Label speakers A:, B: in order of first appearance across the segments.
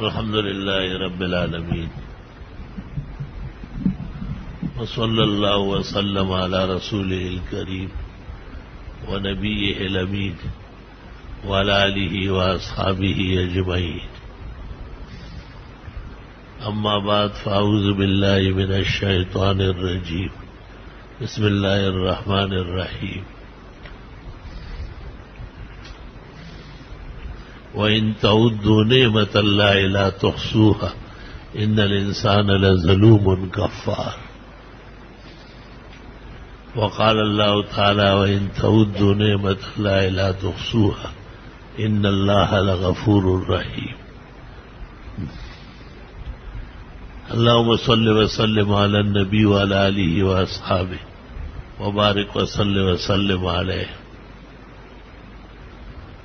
A: الحمد لله رب العالمين وصلى الله وسلم على رسوله الكريم ونبيه الأمين وعلى آله وأصحابه أجمعين. أما بعد فأعوذ بالله من الشيطان الرجيم. بسم الله الرحمن الرحيم. وَإِن تَعُدُّوا نِعْمَةَ اللَّهِ لَا تُحْصُوهَا إِنَّ الْإِنسَانَ لَظَلُومٌ كَفَّارٌ. وقال الله تعالى وَإِن تَعُدُّوا نِعْمَةَ اللَّهِ لَا تُحْصُوهَا إِنَّ اللَّهَ لَغَفُورٌ رَحِيمٌ. اللهم صل وسلم على النبي وعلى آله وأصحابه وبارك وسلم عليه.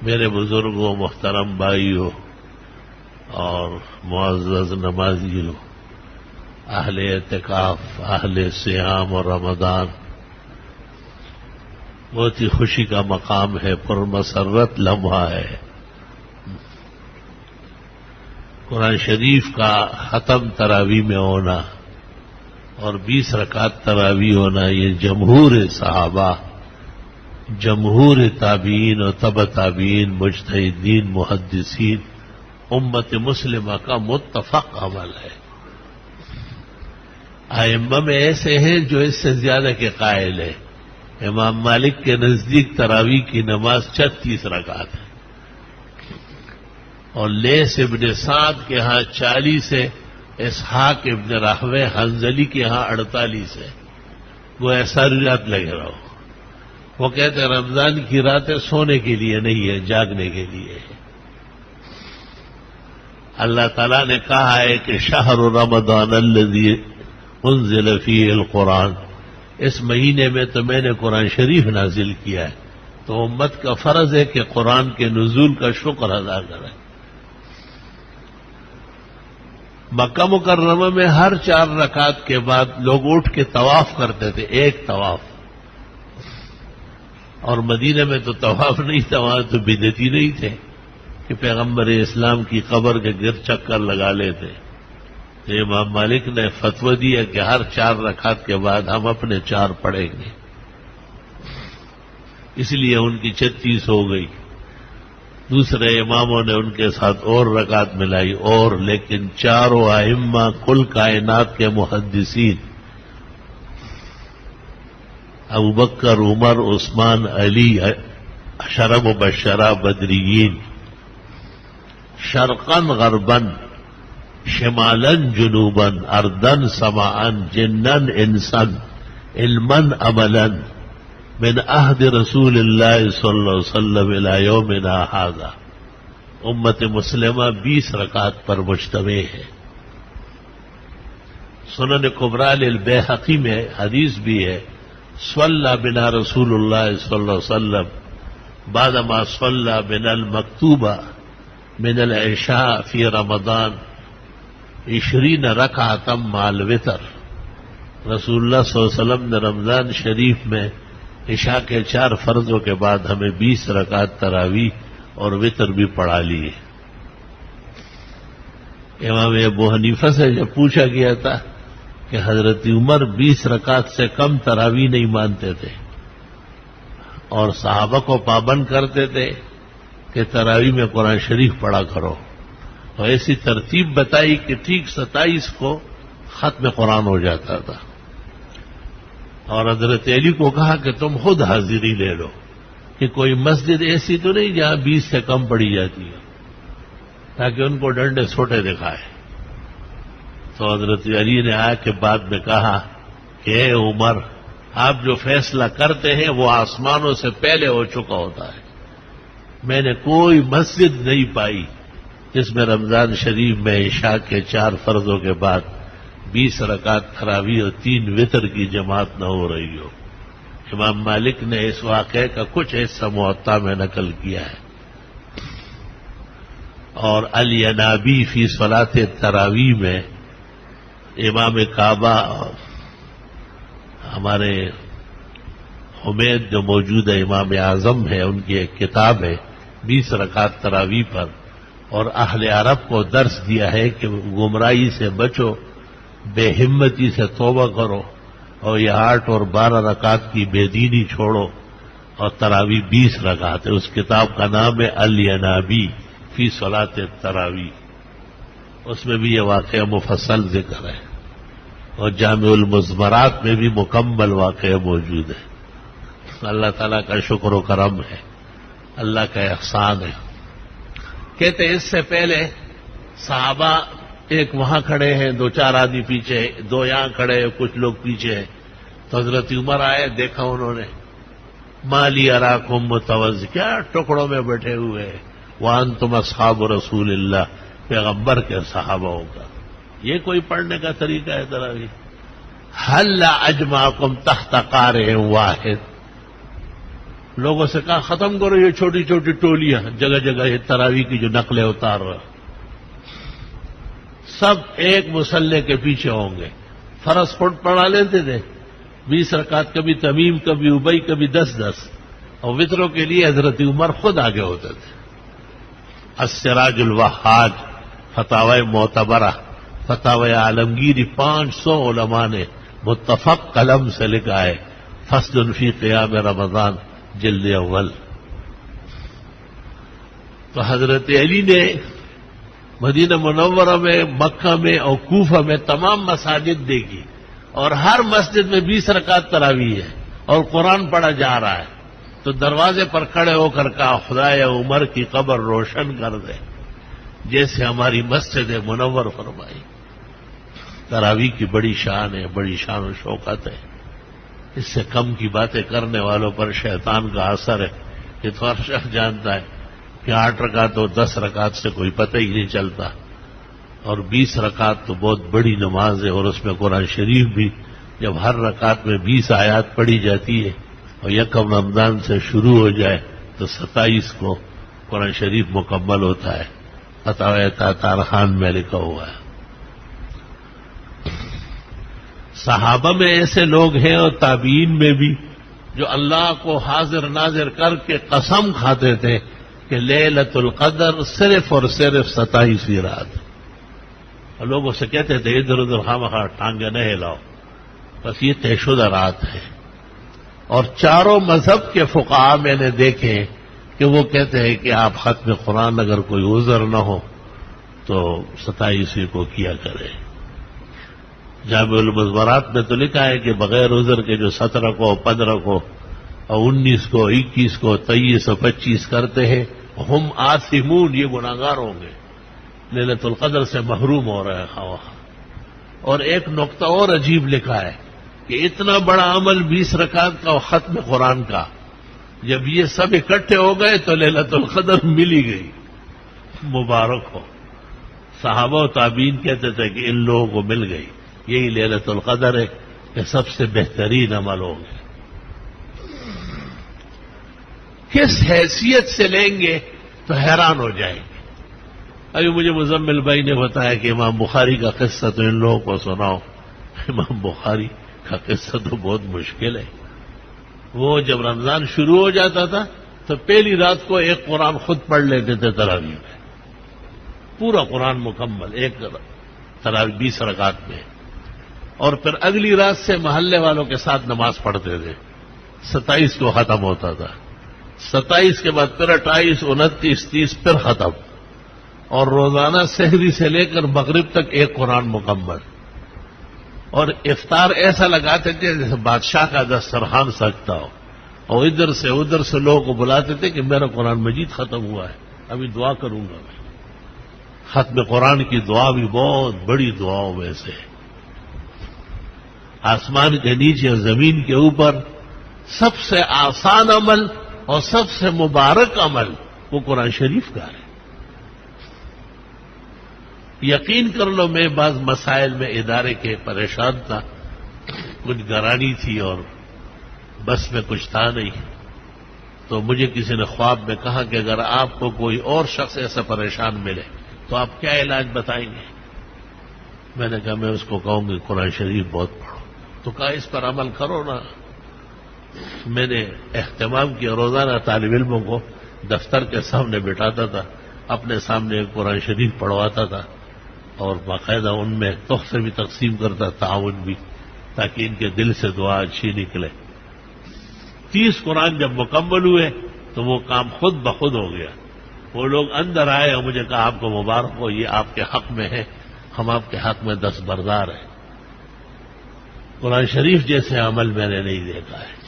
A: میرے بزرگوں، محترم بھائیوں اور معزز نمازیوں، اہل اعتکاف، اہل صیام اور رمضان، بہت ہی خوشی کا مقام ہے، پرمسرت لمحہ ہے. قرآن شریف کا ختم تراویح میں ہونا اور 20 رکعت تراویح ہونا، یہ جمہور صحابہ، جمہور تابعین اور تبع تابعین، مجتہدین، محدثین، امت مسلمہ کا متفق عمل ہے. ائمہ میں ایسے ہیں جو اس سے زیادہ کے قائل ہیں. امام مالک کے نزدیک تراویح کی نماز 36 رکعت ہے، اور لیث ابن سعد کے ہاں 40 ہے، اسحاق ابن راہوے حنظلی کے ہاں 48 ہے. وہ ایسا رات لگے رہو. وہ کہتے ہیں رمضان کی راتیں سونے کے لیے نہیں ہے، جاگنے کے لیے ہے. اللہ تعالیٰ نے کہا ہے کہ شہر رمضان الذی انزل فیہ القرآن، اس مہینے میں تو میں نے قرآن شریف نازل کیا ہے. تو امت کا فرض ہے کہ قرآن کے نزول کا شکر ادا کریں. مکہ مکرمہ میں ہر 4 رکعت کے بعد لوگ اٹھ کے طواف کرتے تھے، ایک طواف. اور مدینہ میں تو طواف نہیں تھا، وہاں تو بدعتی نہیں تھے کہ پیغمبر اسلام کی قبر کے گرد چکر لگا لیتے. تو امام مالک نے فتویٰ دیا کہ ہر 4 رکعت کے بعد ہم اپنے 4 پڑھیں گے. اس لیے ان کی 36 ہو گئی. دوسرے اماموں نے ان کے ساتھ اور رکعت ملائی، اور لیکن 4 ائمہ کل کائنات کے محدثین، ابو بکر، عمر، عثمان، علی، 10 مبشرہ بدریین، شرقاً غرباً، شمالاً جنوباً، ارداً سماعاً، جناً انساً، علماً عملاً، من عہد رسول اللہ صلی اللہ علیہ وسلم الی یومنا ھذا، امت مسلمہ 20 رکعت پر مجتمع ہے. سنن کبریٰ للبیہقی میں حدیث بھی ہے، صلی بنا رسول اللہ صلی اللہ علیہ وسلم بعدما صلی بنا المکتوبہ من العشاء فی رمضان 20 رکعتا مع الوتر. رسول اللہ صلی اللہ علیہ وسلم نے رمضان شریف میں عشاء کے 4 فرضوں کے بعد ہمیں 20 رکعت تراویح اور وتر بھی پڑھا لی ہے. امام ابو حنیفہ سے جب پوچھا گیا تھا کہ حضرت عمر 20 رکعت سے کم تراویح نہیں مانتے تھے اور صحابہ کو پابند کرتے تھے کہ تراویح میں قرآن شریف پڑھا کرو، اور ایسی ترتیب بتائی کہ ٹھیک 27 کو ختم قرآن ہو جاتا تھا. اور حضرت علی کو کہا کہ تم خود حاضری لے لو کہ کوئی مسجد ایسی تو نہیں جہاں 20 سے کم پڑھی جاتی ہے، تاکہ ان کو ڈنڈے سوٹے دکھائے. تو حضرت علی نے آ کے بعد میں کہا کہ اے عمر، آپ جو فیصلہ کرتے ہیں وہ آسمانوں سے پہلے ہو چکا ہوتا ہے. میں نے کوئی مسجد نہیں پائی جس میں رمضان شریف میں عشاء کے 4 فرضوں کے بعد 20 رکعت تراویح اور 3 وتر کی جماعت نہ ہو رہی ہو. امام مالک نے اس واقعے کا کچھ حصہ موطا میں نقل کیا ہے. اور الینابی فی صلاۃ التراویح میں امام کعبہ ہمارے حمید جو موجود ہے امام اعظم ہے، ان کی ایک کتاب ہے 20 رکعت تراویح پر. اور اہل عرب کو درس دیا ہے کہ گمراہی سے بچو، بے ہمتی سے توبہ کرو، اور یہ 8 اور 12 رکعت کی بے دینی چھوڑو، اور تراویح 20 رکعت ہے۔ اس کتاب کا نام ہے الینابی فی صلاۃ التراویح، اس میں بھی یہ واقعہ مفصل ذکر ہے، اور جامع المزمرات میں بھی مکمل واقعہ موجود ہے۔ اللہ تعالیٰ کا شکر و کرم ہے، اللہ کا احسان ہے۔ کہتے ہیں اس سے پہلے صحابہ ایک وہاں کھڑے ہیں، 2-4 آدمی پیچھے، 2 یہاں کھڑے ہیں، کچھ لوگ پیچھے ہیں۔ تو حضرت عمر آئے، دیکھا انہوں نے، مالی اراکم متوز، کیا ٹکڑوں میں بیٹھے ہوئے ہیں، وانتم اصحاب رسول اللہ، پیغمبر کے صحابہ کا یہ کوئی پڑھنے کا طریقہ ہے تراویح؟ حل اجمعکم تحت قارئ واحد، لوگوں سے کہا ختم کرو یہ چھوٹی چھوٹی ٹولیاں جگہ جگہ یہ تراویح کی جو نقلیں اتار رہا، سب ایک مصلی کے پیچھے ہوں گے۔ فرض خود پڑھا لیتے تھے 20 رکعت، کبھی تمیم، کبھی ابئی، کبھی 10-10، اور وطروں کے لیے حضرت عمر خود آگے ہوتے تھے۔ السراج الوہاج، فتاوی معتبرہ، فتاوی عالمگیری، 500 علماء نے متفق قلم سے لکھا ہے، فصل فی قیام رمضان جلد اول۔ تو حضرت علی نے مدینہ منورہ میں، مکہ میں اور کوفہ میں تمام مساجد دیکھی، اور ہر مسجد میں 20 رکعت تراویح ہے اور قرآن پڑھا جا رہا ہے۔ تو دروازے پر کھڑے ہو کر کہا خدایا عمر کی قبر روشن کر دے جیسے ہماری مسجد منور فرمائی۔ تراویح کی بڑی شان ہے، بڑی شان و شوکت ہے۔ اس سے کم کی باتیں کرنے والوں پر شیطان کا اثر ہے۔ یہ تو ہر شخص جانتا ہے کہ 8 رکعت اور 10 رکعت سے کوئی پتہ ہی نہیں چلتا، اور 20 رکعت تو بہت بڑی نماز ہے، اور اس میں قرآن شریف بھی جب ہر رکعت میں 20 آیات پڑھی جاتی ہے، اور یکم رمضان سے شروع ہو جائے تو 27 کو قرآن شریف مکمل ہوتا ہے۔ فتاوی تارخان میں لکھا ہوا ہے۔ صحابہ میں ایسے لوگ ہیں اور تابعین میں بھی جو اللہ کو حاضر ناظر کر کے قسم کھاتے تھے کہ لیلۃ القدر صرف اور صرف 27ویں رات، اور لوگوں سے کہتے تھے ادھر ادھر خواہ ٹانگیں نہ ہلاؤ، بس یہ طے شدہ رات ہے۔ اور چاروں مذہب کے فقہاء میں نے دیکھے کہ وہ کہتے ہیں کہ آپ ختم قرآن اگر کوئی عذر نہ ہو تو 27ویں کو کیا کرے۔ جامع المزمرات میں تو لکھا ہے کہ بغیر عذر کے جو 17 کو، 15 کو اور 19 کو، 21 کو، 23 اور 25 کرتے ہیں ہم آثمون، یہ گناہگار ہوں گے، لیلۃ القدر سے محروم ہو رہے ہیں خواہ۔ اور ایک نقطہ اور عجیب لکھا ہے کہ اتنا بڑا عمل 20 رکعت کا اور ختم قرآن کا، جب یہ سب اکٹھے ہو گئے تو لیلۃ القدر ملی گئی، مبارک ہو۔ صحابہ و تابعین کہتے تھے کہ ان لوگوں کو مل گئی، یہی لیلۃ القدر ہے کہ سب سے بہترین عمل ہوگا۔ کس حیثیت سے لیں گے تو حیران ہو جائیں گے۔ ابھی مجھے مزمل بھائی نے بتایا کہ امام بخاری کا قصہ تو ان لوگوں کو سناؤ۔ امام بخاری کا قصہ تو بہت مشکل ہے۔ وہ جب رمضان شروع ہو جاتا تھا تو پہلی رات کو ایک قرآن خود پڑھ لیتے تھے تراویح میں، پورا قرآن مکمل ایک تراویح 20 رکعت میں، اور پھر اگلی رات سے محلے والوں کے ساتھ نماز پڑھتے تھے۔ 27 کو ختم ہوتا تھا، 27 کے بعد پھر 28، 29، 30 پھر ختم، اور روزانہ سحری سے لے کر مغرب تک ایک قرآن مکمل، اور افطار ایسا لگاتے تھے جیسے بادشاہ کا دسترخوان سجتا ہو، اور ادھر سے ادھر سے لوگوں کو بلاتے تھے کہ میرا قرآن مجید ختم ہوا ہے، ابھی دعا کروں گا میں۔ ختم قرآن کی دعا بھی بہت بڑی دعاؤں میں سے ہے۔ آسمان کے نیچے اور زمین کے اوپر سب سے آسان عمل اور سب سے مبارک عمل وہ قرآن شریف کا ہے۔ یقین کر لو میں بعض مسائل میں ادارے کے پریشان تھا، کچھ گرانی تھی اور بس میں کچھ تھا نہیں، تو مجھے کسی نے خواب میں کہا کہ اگر آپ کو کوئی اور شخص ایسا پریشان ملے تو آپ کیا علاج بتائیں گے؟ میں نے کہا میں اس کو کہوں گی قرآن شریف بہت پڑھو۔ تو کہا اس پر عمل کرو نا۔ میں نے اہتمام کیا، روزانہ طالب علموں کو دفتر کے سامنے بٹھاتا تھا اپنے سامنے ایک قرآن شریف پڑھواتا تھا اور باقاعدہ ان میں تحفے بھی تقسیم کرتا، تعاون بھی، تاکہ ان کے دل سے دعا اچھی نکلے۔ 30 قرآن جب مکمل ہوئے تو وہ کام خود بخود ہو گیا۔ وہ لوگ اندر آئے اور مجھے کہا آپ کو مبارک ہو، یہ آپ کے حق میں ہے، ہم آپ کے حق میں دستبردار ہیں۔ قرآن شریف جیسے عمل میں نے نہیں دیکھا ہے۔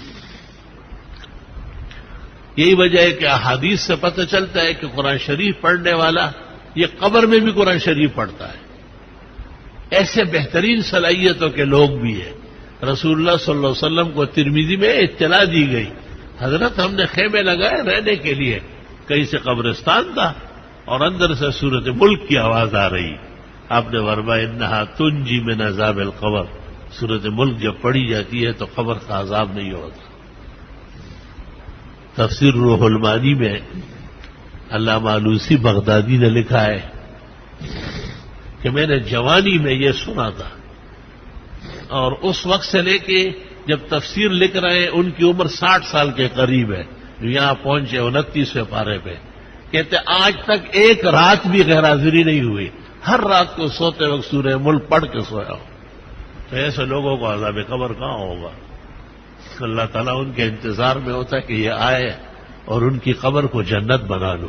A: یہی وجہ ہے کہ احادیث سے پتہ چلتا ہے کہ قرآن شریف پڑھنے والا یہ قبر میں بھی قرآن شریف پڑھتا ہے۔ ایسے بہترین صلاحیتوں کے لوگ بھی ہیں۔ رسول اللہ صلی اللہ علیہ وسلم کو ترمذی میں اطلاع دی گئی، حضرت ہم نے خیمے لگائے رہنے کے لیے، کہیں سے قبرستان تھا اور اندر سے سورۃ ملک کی آواز آ رہی، آپ نے فرمایا انہا تنجی من عذاب القبر، سورۃ ملک جب پڑھی جاتی ہے تو قبر کا عذاب نہیں ہوتا۔ تفسیر روح المعانی میں علامہ آلوسی بغدادی نے لکھا ہے کہ میں نے جوانی میں یہ سنا تھا، اور اس وقت سے لے کے جب تفسیر لکھ رہے ہیں ان کی عمر 60 سال کے قریب ہے، جو یہاں پہنچے 29ویں پارے پہ، کہتے آج تک ایک رات بھی غیر حاضری نہیں ہوئی، ہر رات کو سوتے وقت سورہ ملک پڑھ کے سویا ہوں۔ تو ایسے لوگوں کو عذاب قبر کہاں ہوگا؟ اللہ تعالیٰ ان کے انتظار میں ہوتا ہے کہ یہ آئے اور ان کی قبر کو جنت بنا لو۔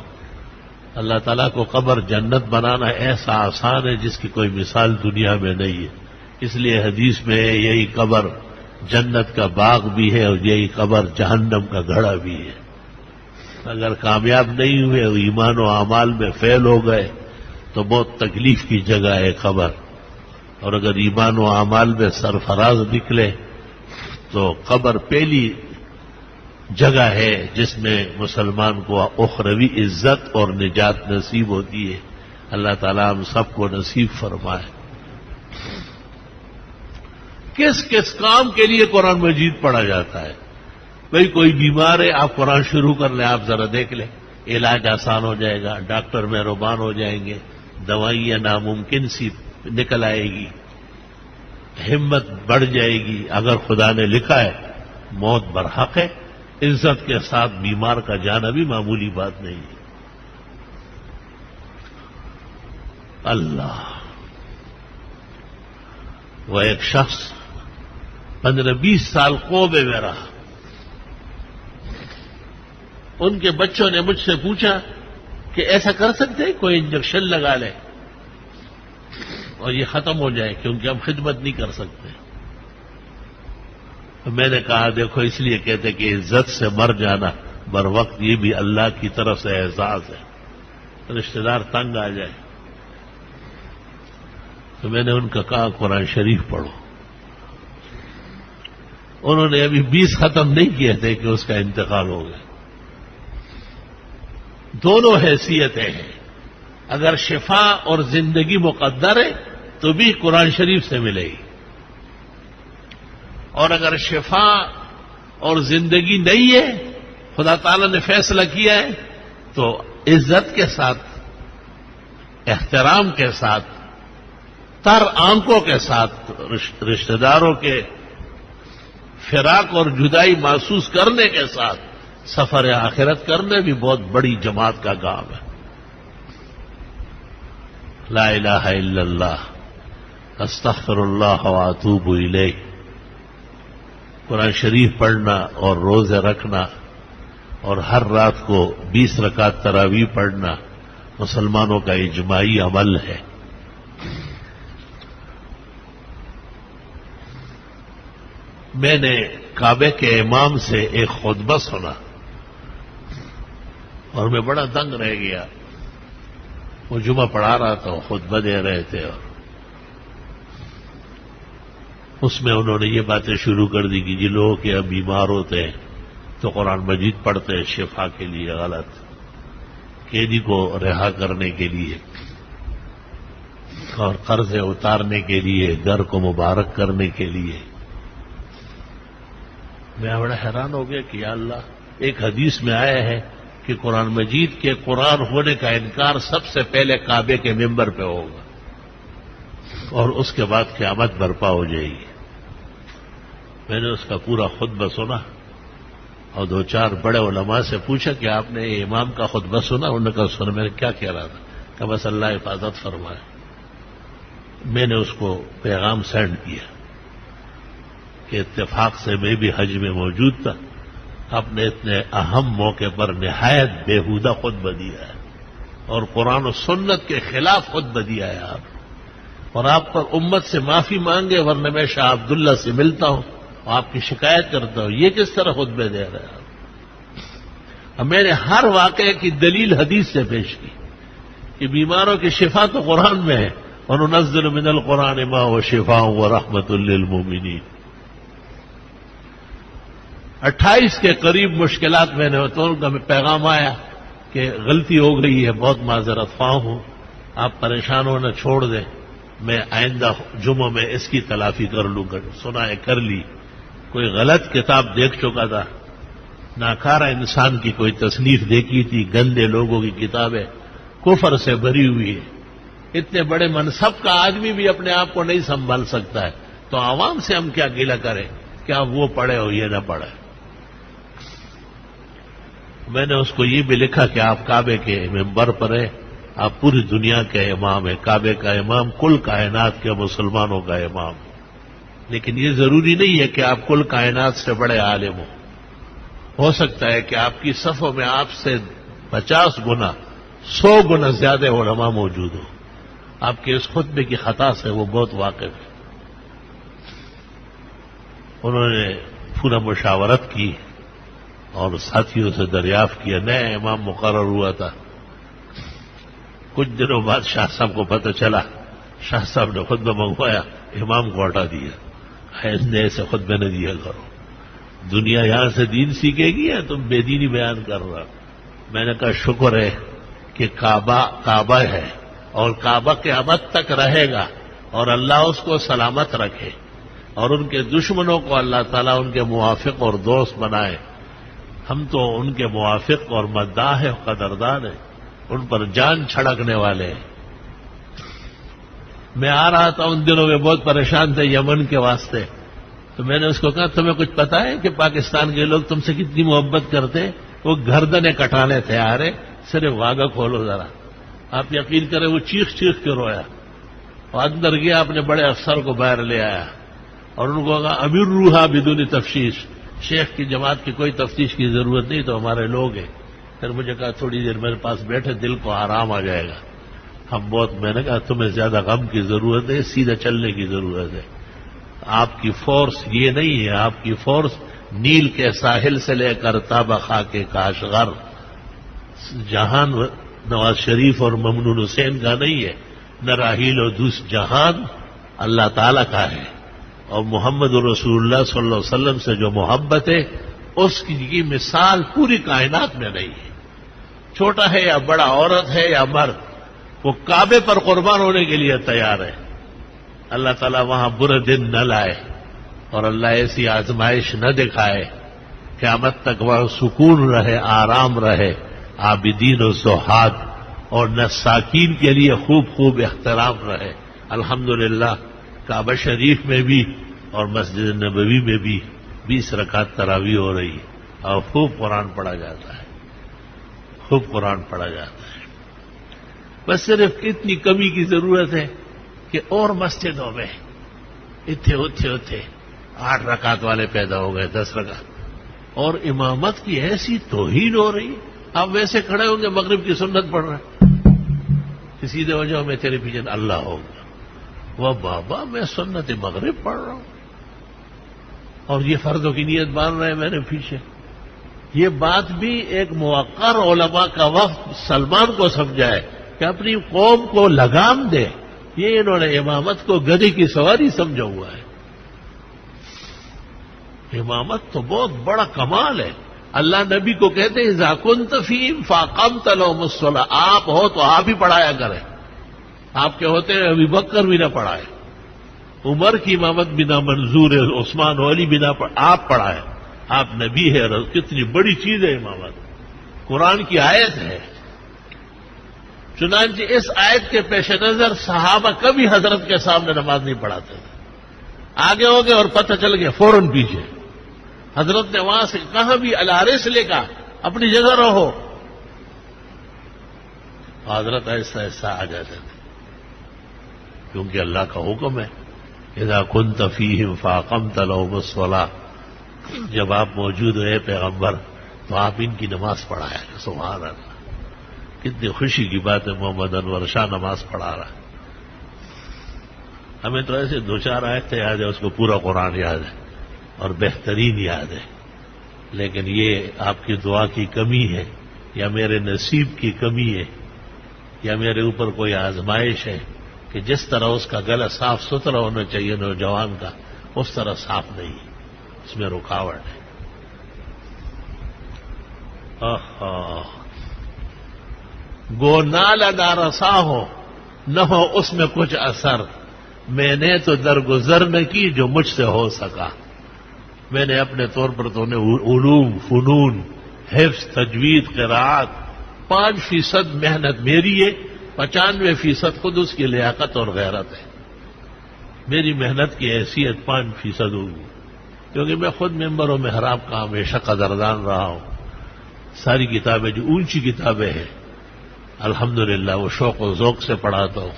A: اللہ تعالیٰ کو قبر جنت بنانا ایسا آسان ہے جس کی کوئی مثال دنیا میں نہیں ہے۔ اس لیے حدیث میں ہے یہی قبر جنت کا باغ بھی ہے اور یہی قبر جہنم کا گھڑا بھی ہے۔ اگر کامیاب نہیں ہوئے اور ایمان و اعمال میں فیل ہو گئے تو بہت تکلیف کی جگہ ہے قبر، اور اگر ایمان و اعمال میں سرفراز نکلے تو قبر پہلی جگہ ہے جس میں مسلمان کو اخروی عزت اور نجات نصیب ہوتی ہے۔ اللہ تعالیٰ ہم سب کو نصیب فرمائے۔ کس کس کام کے لیے قرآن مجید پڑھا جاتا ہے؟ بھئی کوئی بیمار ہے، آپ قرآن شروع کر لیں، آپ ذرا دیکھ لیں، علاج آسان ہو جائے گا، ڈاکٹر مہربان ہو جائیں گے، دوائیاں ناممکن سی نکل آئے گی، ہمت بڑھ جائے گی۔ اگر خدا نے لکھا ہے موت برحق ہے، عزت کے ساتھ بیمار کا جانا بھی معمولی بات نہیں ہے۔ اللہ، وہ ایک شخص 15-20 سال قوبے میں رہا، ان کے بچوں نے مجھ سے پوچھا کہ ایسا کر سکتے ہیں کوئی انجیکشن لگا لے اور یہ ختم ہو جائے، کیونکہ ہم خدمت نہیں کر سکتے۔ تو میں نے کہا دیکھو، اس لیے کہتے کہ عزت سے مر جانا بر وقت یہ بھی اللہ کی طرف سے اعزاز ہے، رشتہ دار تنگ آ جائے۔ تو میں نے ان کا کہا قرآن شریف پڑھو۔ انہوں نے ابھی 20 ختم نہیں کیے تھے کہ اس کا انتقال ہو گیا۔ دونوں حیثیتیں ہیں، اگر شفا اور زندگی مقدر ہے تو بھی قرآن شریف سے ملے گی، اور اگر شفا اور زندگی نہیں ہے، خدا تعالی نے فیصلہ کیا ہے، تو عزت کے ساتھ، احترام کے ساتھ، تر آنکھوں کے ساتھ رشتہ داروں کے فراق اور جدائی محسوس کرنے کے ساتھ سفر آخرت کرنے بھی بہت بڑی جماعت کا کام ہے۔ لا الہ الا اللہ، استغفر اللہ واتوب الیہ، قرآن شریف پڑھنا اور روزے رکھنا اور ہر رات کو 20 رکعت تراویح پڑھنا مسلمانوں کا اجماعی عمل ہے۔ میں نے کعبے کے امام سے ایک خطبہ سنا اور میں بڑا دنگ رہ گیا۔ وہ جمعہ پڑھا رہا تھا، خطبہ دے رہے تھے، اور اس میں انہوں نے یہ باتیں شروع کر دی کہ جن لوگوں کے بیمار ہوتے ہیں تو قرآن مجید پڑھتے ہیں شفا کے لیے، غلط، قیدی کو رہا کرنے کے لیے اور قرض اتارنے کے لیے، گھر کو مبارک کرنے کے لیے۔ میں بڑا حیران ہو گیا کہ یا اللہ، ایک حدیث میں آیا ہے کہ قرآن مجید کے قرآن ہونے کا انکار سب سے پہلے کعبے کے منبر پہ ہوگا اور اس کے بعد قیامت برپا ہو جائے گی۔ میں نے اس کا پورا خطبہ سنا اور دو چار بڑے علماء سے پوچھا کہ آپ نے امام کا خطبہ سنا؟ انہوں نے کہا سنا. میں نے کیا کہہ رہا تھا؟ کہ بس اللہ حفاظت فرمائے. میں نے اس کو پیغام سینڈ کیا کہ اتفاق سے میں بھی حج میں موجود تھا. آپ نے اتنے اہم موقع پر نہایت بےہودہ خطبہ دیا ہے اور قرآن و سنت کے خلاف خطبہ دیا ہے آپ. اور آپ پر امت سے معافی مانگے ورنہ میں شاہ عبداللہ سے ملتا ہوں اور آپ کی شکایت کرتا ہوں. یہ کس طرح خطبے دے رہے ہیں آپ؟ اب میں نے ہر واقعے کی دلیل حدیث سے پیش کی کہ بیماروں کی شفا تو قرآن میں ہے. وَنُنَزِّلُ مِنَ الْقُرْآنِ مَا هُوَ شِفَاءٌ وَرَحْمَةٌ لِّلْمُؤْمِنِينَ. 28 کے قریب مشکلات میں نے تو ان کا پیغام آیا کہ غلطی ہو گئی ہے، بہت معذرت خواہ ہوں، آپ پریشان ہونا چھوڑ دیں، میں آئندہ جمعہ میں اس کی تلافی کر لوں گا. سنا ہے، کر لی. کوئی غلط کتاب دیکھ چکا تھا، ناکارہ انسان کی کوئی تصنیف دیکھی تھی، گندے لوگوں کی کتابیں کفر سے بھری ہوئی ہے. اتنے بڑے منصب کا آدمی بھی اپنے آپ کو نہیں سنبھال سکتا ہے تو عوام سے ہم کیا گلہ کریں کہ آپ وہ پڑھے ہو یہ نہ پڑھے. میں نے اس کو یہ بھی لکھا کہ آپ کعبے کے ممبر پر ہیں، آپ پوری دنیا کے امام ہیں، کعبے کا امام، کل کائنات کے مسلمانوں کا امام. لیکن یہ ضروری نہیں ہے کہ آپ کل کائنات سے بڑے عالم ہو سکتا ہے کہ آپ کی صفوں میں آپ سے 50 گنا 100 گنا زیادہ علماء موجود ہو. آپ کے اس خطبے کی خطا سے وہ بہت واقف ہے. انہوں نے پورا مشاورت کی اور ساتھیوں سے دریافت کیا. نیا امام مقرر ہوا تھا. کچھ دنوں بعد شاہ صاحب کو پتہ چلا، شاہ صاحب نے خطبہ منگوایا، امام کو ہٹا دیا. ایسے ایسے خطبے نہ دیا کرو، دنیا یہاں سے دین سیکھے گی یا تم بے دینی بیان کر رہا. میں نے کہا شکر ہے کہ کعبہ ہے اور کعبہ قیامت تک رہے گا اور اللہ اس کو سلامت رکھے اور ان کے دشمنوں کو اللہ تعالیٰ ان کے موافق اور دوست بنائے. ہم تو ان کے موافق اور مداح اور قدردان ہیں، ان پر جان چھڑکنے والے ہیں. میں آ رہا تھا ان دنوں میں بہت پریشان تھے یمن کے واسطے، تو میں نے اس کو کہا تمہیں کچھ پتا ہے کہ پاکستان کے لوگ تم سے کتنی محبت کرتے ہیں؟ وہ گردنیں کٹانے تھے. آرے صرف واگا کھولو ذرا. آپ یقین کریں وہ چیخ چیخ کے رویا اور اندر گیا، اپنے بڑے افسر کو باہر لے آیا اور ان کو کہا امیر روحا بدون تفتیش، شیخ کی جماعت کی کوئی تفتیش کی ضرورت نہیں، تو ہمارے لوگ ہیں. پھر مجھے کہا تھوڑی دیر میرے پاس بیٹھے، دل کو آرام آ جائے گا. میں نے کہا تمہیں زیادہ غم کی ضرورت ہے، سیدھا چلنے کی ضرورت ہے. آپ کی فورس یہ نہیں ہے، آپ کی فورس نیل کے ساحل سے لے کر تابہ خاک کے کاشغر جہان نواز شریف اور ممنون حسین کا نہیں ہے، نہ راحیل و دوس جہان اللہ تعالی کا ہے. اور محمد رسول اللہ صلی اللہ علیہ وسلم سے جو محبت ہے اس کی مثال پوری کائنات میں نہیں ہے. چھوٹا ہے یا بڑا، عورت ہے یا مرد، وہ کعبے پر قربان ہونے کے لیے تیار ہے. اللہ تعالیٰ وہاں برے دن نہ لائے اور اللہ ایسی آزمائش نہ دکھائے، قیامت تک وہاں سکون رہے، آرام رہے، عابدین و زہاد اور نساکین کے لیے خوب خوب احترام رہے. الحمدللہ کعبہ شریف میں بھی اور مسجد نبوی میں بھی 20 رکعت تراویح ہو رہی ہے اور خوب قرآن پڑھا جاتا ہے، خوب قرآن پڑھا جاتا ہے. بس صرف اتنی کمی کی ضرورت ہے کہ اور مسجدوں میں اتھے 8 رکعت والے پیدا ہو گئے، 10 رکعت، اور امامت کی ایسی توہین ہو رہی. آپ ویسے کھڑے ہوں گے مغرب کی سنت پڑھ رہے کہ سیدھے ہو جاؤ، میں تیرے پیچھے اللہ ہوگا. وہ بابا میں سنت مغرب پڑھ رہا ہوں اور یہ فرضوں کی نیت باندھ رہے ہیں میرے پیچھے. یہ بات بھی ایک موقر علماء کا وقت سلمان کو سمجھائے کہ اپنی قوم کو لگام دے. یہ انہوں نے امامت کو گدھے کی سواری سمجھا ہوا ہے. امامت تو بہت بڑا کمال ہے. اللہ نبی کو کہتے ہیں اذا كنت فيهم فاقمت لهم الصلاة، آپ ہو تو آپ ہی پڑھایا کریں. آپ کے ہوتے ہیں ابھی بکر بھی نہ پڑھائے، عمر کی امامت بھی نہ منظور ہے، عثمان علی بھی نہ آپ پڑھائے. آپ نبی ہے، کتنی بڑی چیز ہے امامت، قرآن کی آیت ہے. چنانچہ اس آیت کے پیش نظر صحابہ کبھی حضرت کے سامنے نماز نہیں پڑھاتے تھے. آگے ہو گئے اور پتہ چل گیا فوراً پیچھے. حضرت نے وہاں سے کہاں بھی الارے سے لے کہا اپنی جگہ رہو. حضرت ایسا ایسا آ جاتے تھے کیونکہ اللہ کا حکم ہے اذا كنت فيهم فاقمت لهم الصلاة. جب آپ موجود رہے پیغمبر تو آپ ان کی نماز پڑھایا. سبحان اللہ، کتنی خوشی کی بات ہے. محمد انور شاہ نماز پڑھا رہا ہے. ہمیں تو ایسے دو چار آیتیں یاد ہے، اس کو پورا قرآن یاد ہے اور بہترین یاد ہے. لیکن یہ آپ کی دعا کی کمی ہے یا میرے نصیب کی کمی ہے یا میرے اوپر کوئی آزمائش ہے کہ جس طرح اس کا گلا صاف ستھرا ہونا چاہیے نوجوان کا اس طرح صاف نہیں، اس میں رکاوٹ ہے. گو نالا نارسا ہو نہ ہو اس میں کچھ اثر، میں نے تو درگزر نہ کی جو مجھ سے ہو سکا. میں نے اپنے طور پر تو علوم، فنون، حفظ، تجوید، قراءت 5% محنت میری ہے، 95% خود اس کی لیاقت اور غیرت ہے. میری محنت کی حیثیت 5% ہوگی کیونکہ میں خود ممبر و محراب کا ہمیشہ قدردان رہا ہوں. ساری کتابیں جو اونچی کتابیں ہیں الحمدللہ وہ شوق و ذوق سے پڑھاتا ہوں.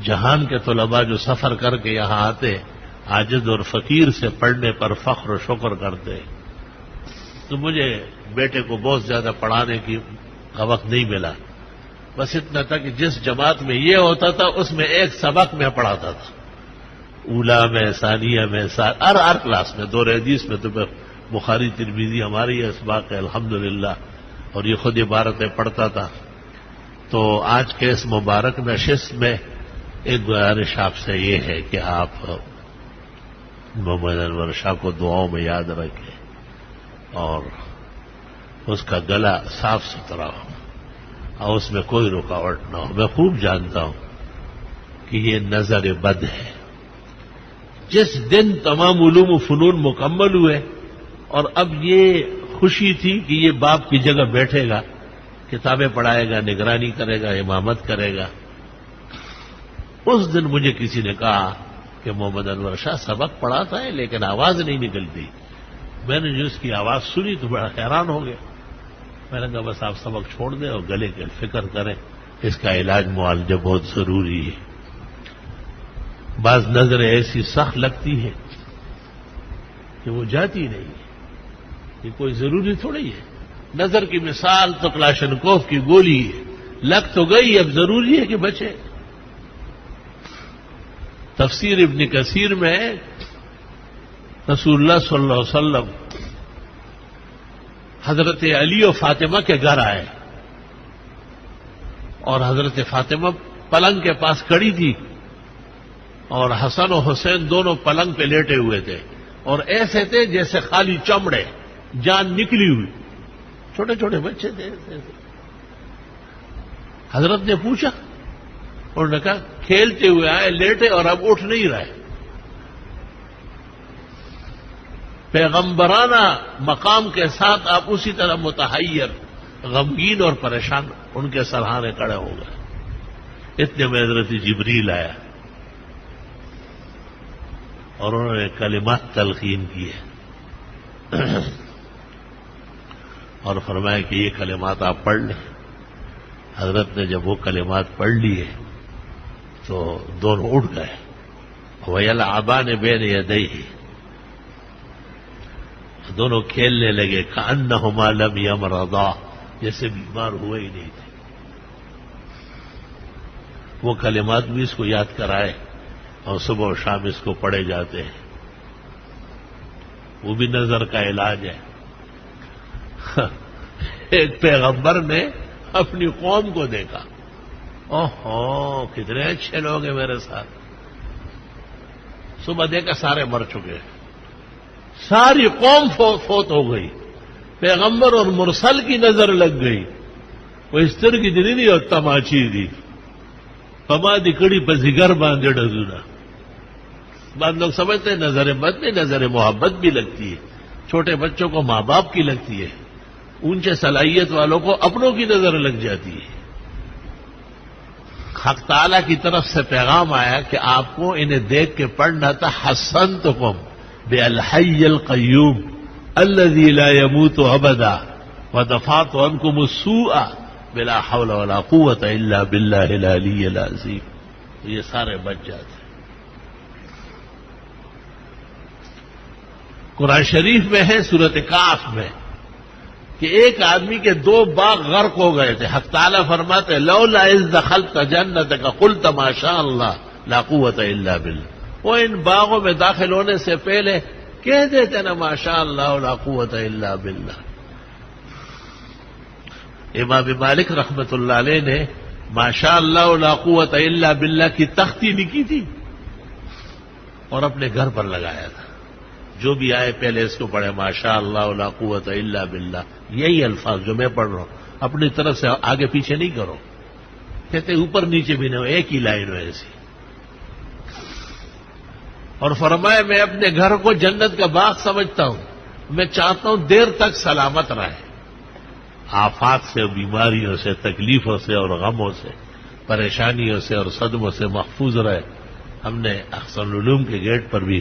A: جہان کے طلباء جو سفر کر کے یہاں آتے عاجز اور فقیر سے پڑھنے پر فخر و شکر کرتے. تو مجھے بیٹے کو بہت زیادہ پڑھانے کا وقت نہیں ملا. بس اتنا تھا کہ جس جماعت میں یہ ہوتا تھا اس میں ایک سبق میں پڑھاتا تھا. اولا میں، ثانیہ میں، ہر کلاس میں. دور حدیث میں تو بخاری ترمذی ہماری اسباق ہے الحمدللہ، اور یہ خود عبارتیں پڑھتا تھا. تو آج کے اس مبارک نشست میں ایک گزارش آپ سے یہ ہے کہ آپ محمد انور شاہ کو دعاؤں میں یاد رکھیں اور اس کا گلا صاف ستھرا ہو اور اس میں کوئی رکاوٹ نہ ہو. میں خوب جانتا ہوں کہ یہ نظر بد ہے. جس دن تمام علوم و فنون مکمل ہوئے اور اب یہ خوشی تھی کہ یہ باپ کی جگہ بیٹھے گا، کتابیں پڑھائے گا، نگرانی کرے گا، امامت کرے گا، اس دن مجھے کسی نے کہا کہ محمد انور شاہ سبق پڑھاتا ہے لیکن آواز نہیں نکلتی. میں نے جو اس کی آواز سنی تو بڑا حیران ہو گیا. میں نے کہا بس آپ سبق چھوڑ دیں اور گلے کی فکر کریں، اس کا علاج معالجہ بہت ضروری ہے. بعض نظریں ایسی سخت لگتی ہیں کہ وہ جاتی نہیں ہے. یہ کوئی ضروری تھوڑی ہے. نظر کی مثال تو کلاشنکوف کی گولی ہے، لگ تو گئی، اب ضروری ہے کہ بچے. تفسیر ابن کثیر میں رسول اللہ صلی اللہ علیہ وسلم حضرت علی و فاطمہ کے گھر آئے اور حضرت فاطمہ پلنگ کے پاس کھڑی تھی اور حسن و حسین دونوں پلنگ پہ لیٹے ہوئے تھے اور ایسے تھے جیسے خالی چمڑے، جان نکلی ہوئی، چھوٹے چھوٹے بچے تھے. حضرت نے پوچھا، انہوں نے کہا کھیلتے ہوئے آئے، لیٹے اور اب اٹھ نہیں رہے. پیغمبرانہ مقام کے ساتھ آپ اسی طرح متحیر، غمگین اور پریشان ان کے سرہانے کھڑے ہو گئے. اتنے میں حضرت جبریل آیا اور انہوں نے کلمات تلقین کیے اور فرمایا کہ یہ کلمات آپ پڑھ لیں. حضرت نے جب وہ کلمات پڑھ لیے تو دونوں اٹھ گئے. وَيَلْعَبَانِ بَيْنَ يَدَيْهِ، دونوں کھیلنے لگے. كَأَنَّهُمَا لَمْ يَمْرَضَا، جیسے بیمار ہوئے ہی نہیں تھے. وہ کلمات بھی اس کو یاد کرائے اور صبح و شام اس کو پڑھے جاتے ہیں. وہ بھی نظر کا علاج ہے. ایک پیغمبر نے اپنی قوم کو دیکھا، اوہو کتنے اچھے لوگ ہیں میرے ساتھ. صبح دیکھا سارے مر چکے، ساری قوم فوت ہو گئی. پیغمبر اور مرسل کی نظر لگ گئی. وہ اس طرح کی دلی نہیں اور تماچی دی پما دی کڑی پہ زگر باندھے ڈزونا. بعض لوگ سمجھتے ہیں نظر بد نہیں، نظر محبت بھی لگتی ہے. چھوٹے بچوں کو ماں باپ کی لگتی ہے، اونچے صلاحیت والوں کو اپنوں کی نظر لگ جاتی ہے. حق تعالیٰ کی طرف سے پیغام آیا کہ آپ کو انہیں دیکھ کے پڑھنا تھا حسنتکم بالحی القیوم، الذی لا يموت ابدا ودفعت عنکم السوء بلا حول ولا قوت الا باللہ العلی العظیم. یہ سارے بچ جاتے. قرآن شریف میں ہے سورۃ کاف میں کہ ایک آدمی کے 2 باغ غرق ہو گئے تھے. حق تعالیٰ فرماتے لولا اذ دخلت جنتک قلت ما شاء اللہ لا قوت الا باللہ. وہ ان باغوں میں داخل ہونے سے پہلے کہہ دیتے نا ما شاء اللہ لا قوت الا باللہ. امام مالک رحمت اللہ علیہ نے ما شاء اللہ لا قوت الا باللہ کی تختی لکھی تھی اور اپنے گھر پر لگایا تھا. جو بھی آئے پہلے اس کو پڑھے ما شاء اللہ لا قوت الا باللہ. یہی الفاظ جو میں پڑھ رہا ہوں اپنی طرف سے آگے پیچھے نہیں کرو. کہتے اوپر نیچے بھی نہیں ہو, ایک ہی لائن ہو ایسی. اور فرمایا میں اپنے گھر کو جنت کا باغ سمجھتا ہوں. میں چاہتا ہوں دیر تک سلامت رہے, آفات سے, بیماریوں سے, تکلیفوں سے اور غموں سے, پریشانیوں سے اور صدموں سے محفوظ رہے. ہم نے احسن العلوم کے گیٹ پر بھی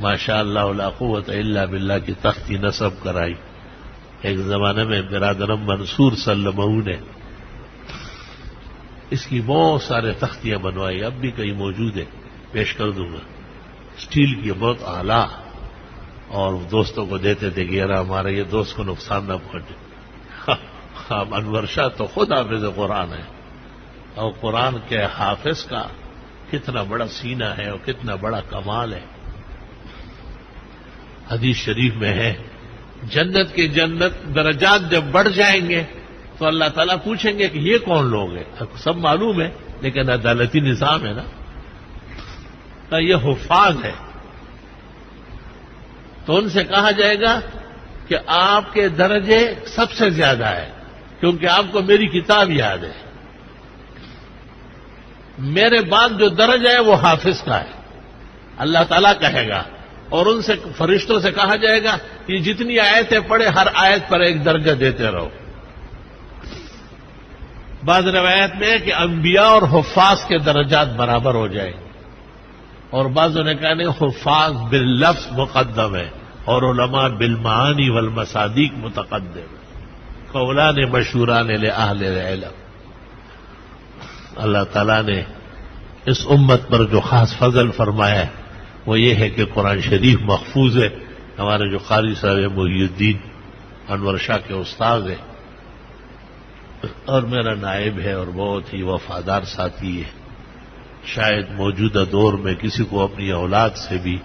A: ما شاء اللہ لا قوت الا باللہ کی تختی نصب کرائی. ایک زمانے میں برادرم منصور سلمہ نے اس کی بہت سارے تختیاں بنوائی. اب بھی کئی موجود ہیں, پیش کر دوں گا. اسٹیل کی بہت اعلیٰ, اور دوستوں کو دیتے تھے کہ یار ہمارے یہ دوست کو نقصان نہ پہنچے. انور شاہ تو خود حافظ قرآن ہے, اور قرآن کے حافظ کا کتنا بڑا سینہ ہے اور کتنا بڑا کمال ہے. حدیث شریف میں ہے جنت کے جنت درجات جب بڑھ جائیں گے تو اللہ تعالیٰ پوچھیں گے کہ یہ کون لوگ ہیں. سب معلوم ہے لیکن عدالتی نظام ہے نا. یہ حفاظ ہے. تو ان سے کہا جائے گا کہ آپ کے درجے سب سے زیادہ ہے کیونکہ آپ کو میری کتاب یاد ہے. میرے بعد جو درجہ ہے وہ حافظ کا ہے, اللہ تعالیٰ کہے گا. اور ان سے فرشتوں سے کہا جائے گا کہ جتنی آیتیں پڑھے ہر آیت پر ایک درجہ دیتے رہو. بعض روایت میں ہے کہ انبیاء اور حفاظ کے درجات برابر ہو جائیں گے, اور بعضوں نے کہا نہیں حفاظ باللفظ مقدم ہے اور علماء بالمعانی والمصادیق متقدم. قولان مشہوران لأہل العلم. اللہ تعالیٰ نے اس امت پر جو خاص فضل فرمایا ہے وہ یہ ہے کہ قرآن شریف محفوظ ہے. ہمارے جو قاری صاحب محی الدین انور شاہ کے استاد ہیں اور میرا نائب ہے اور بہت ہی وفادار ساتھی ہے. شاید موجودہ دور میں کسی کو اپنی اولاد سے بھی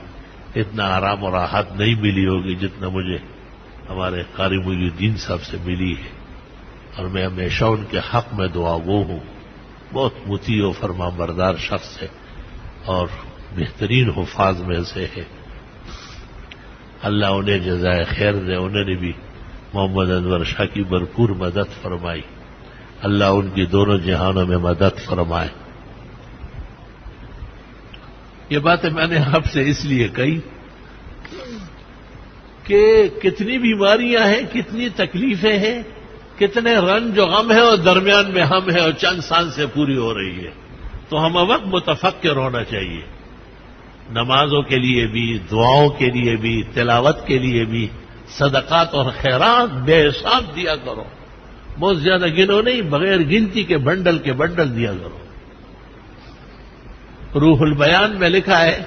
A: اتنا آرام اور راحت نہیں ملی ہوگی جتنا مجھے ہمارے قاری محی الدین صاحب سے ملی ہے, اور میں ہمیشہ ان کے حق میں دعا گو ہوں. بہت مطیع و فرما بردار شخص ہے اور بہترین حفاظ میں سے ہے. اللہ انہیں جزائے خیر دے. انہوں نے بھی محمد انور شاہ کی بھرپور مدد فرمائی. اللہ ان کی دونوں جہانوں میں مدد فرمائے. یہ باتیں میں نے آپ سے اس لیے کہی کہ کتنی بیماریاں ہیں, کتنی تکلیفیں ہیں, کتنے رنج و غم ہے, اور درمیان میں ہم ہے اور چند سانس سے پوری ہو رہی ہے. تو ہم وقت متفکر ہونا چاہیے, نمازوں کے لیے بھی, دعاؤں کے لیے بھی, تلاوت کے لیے بھی. صدقات اور خیرات بے حساب دیا کرو, بہت زیادہ گنو نہیں, بغیر گنتی کے بنڈل دیا کرو. روح البیان میں لکھا ہے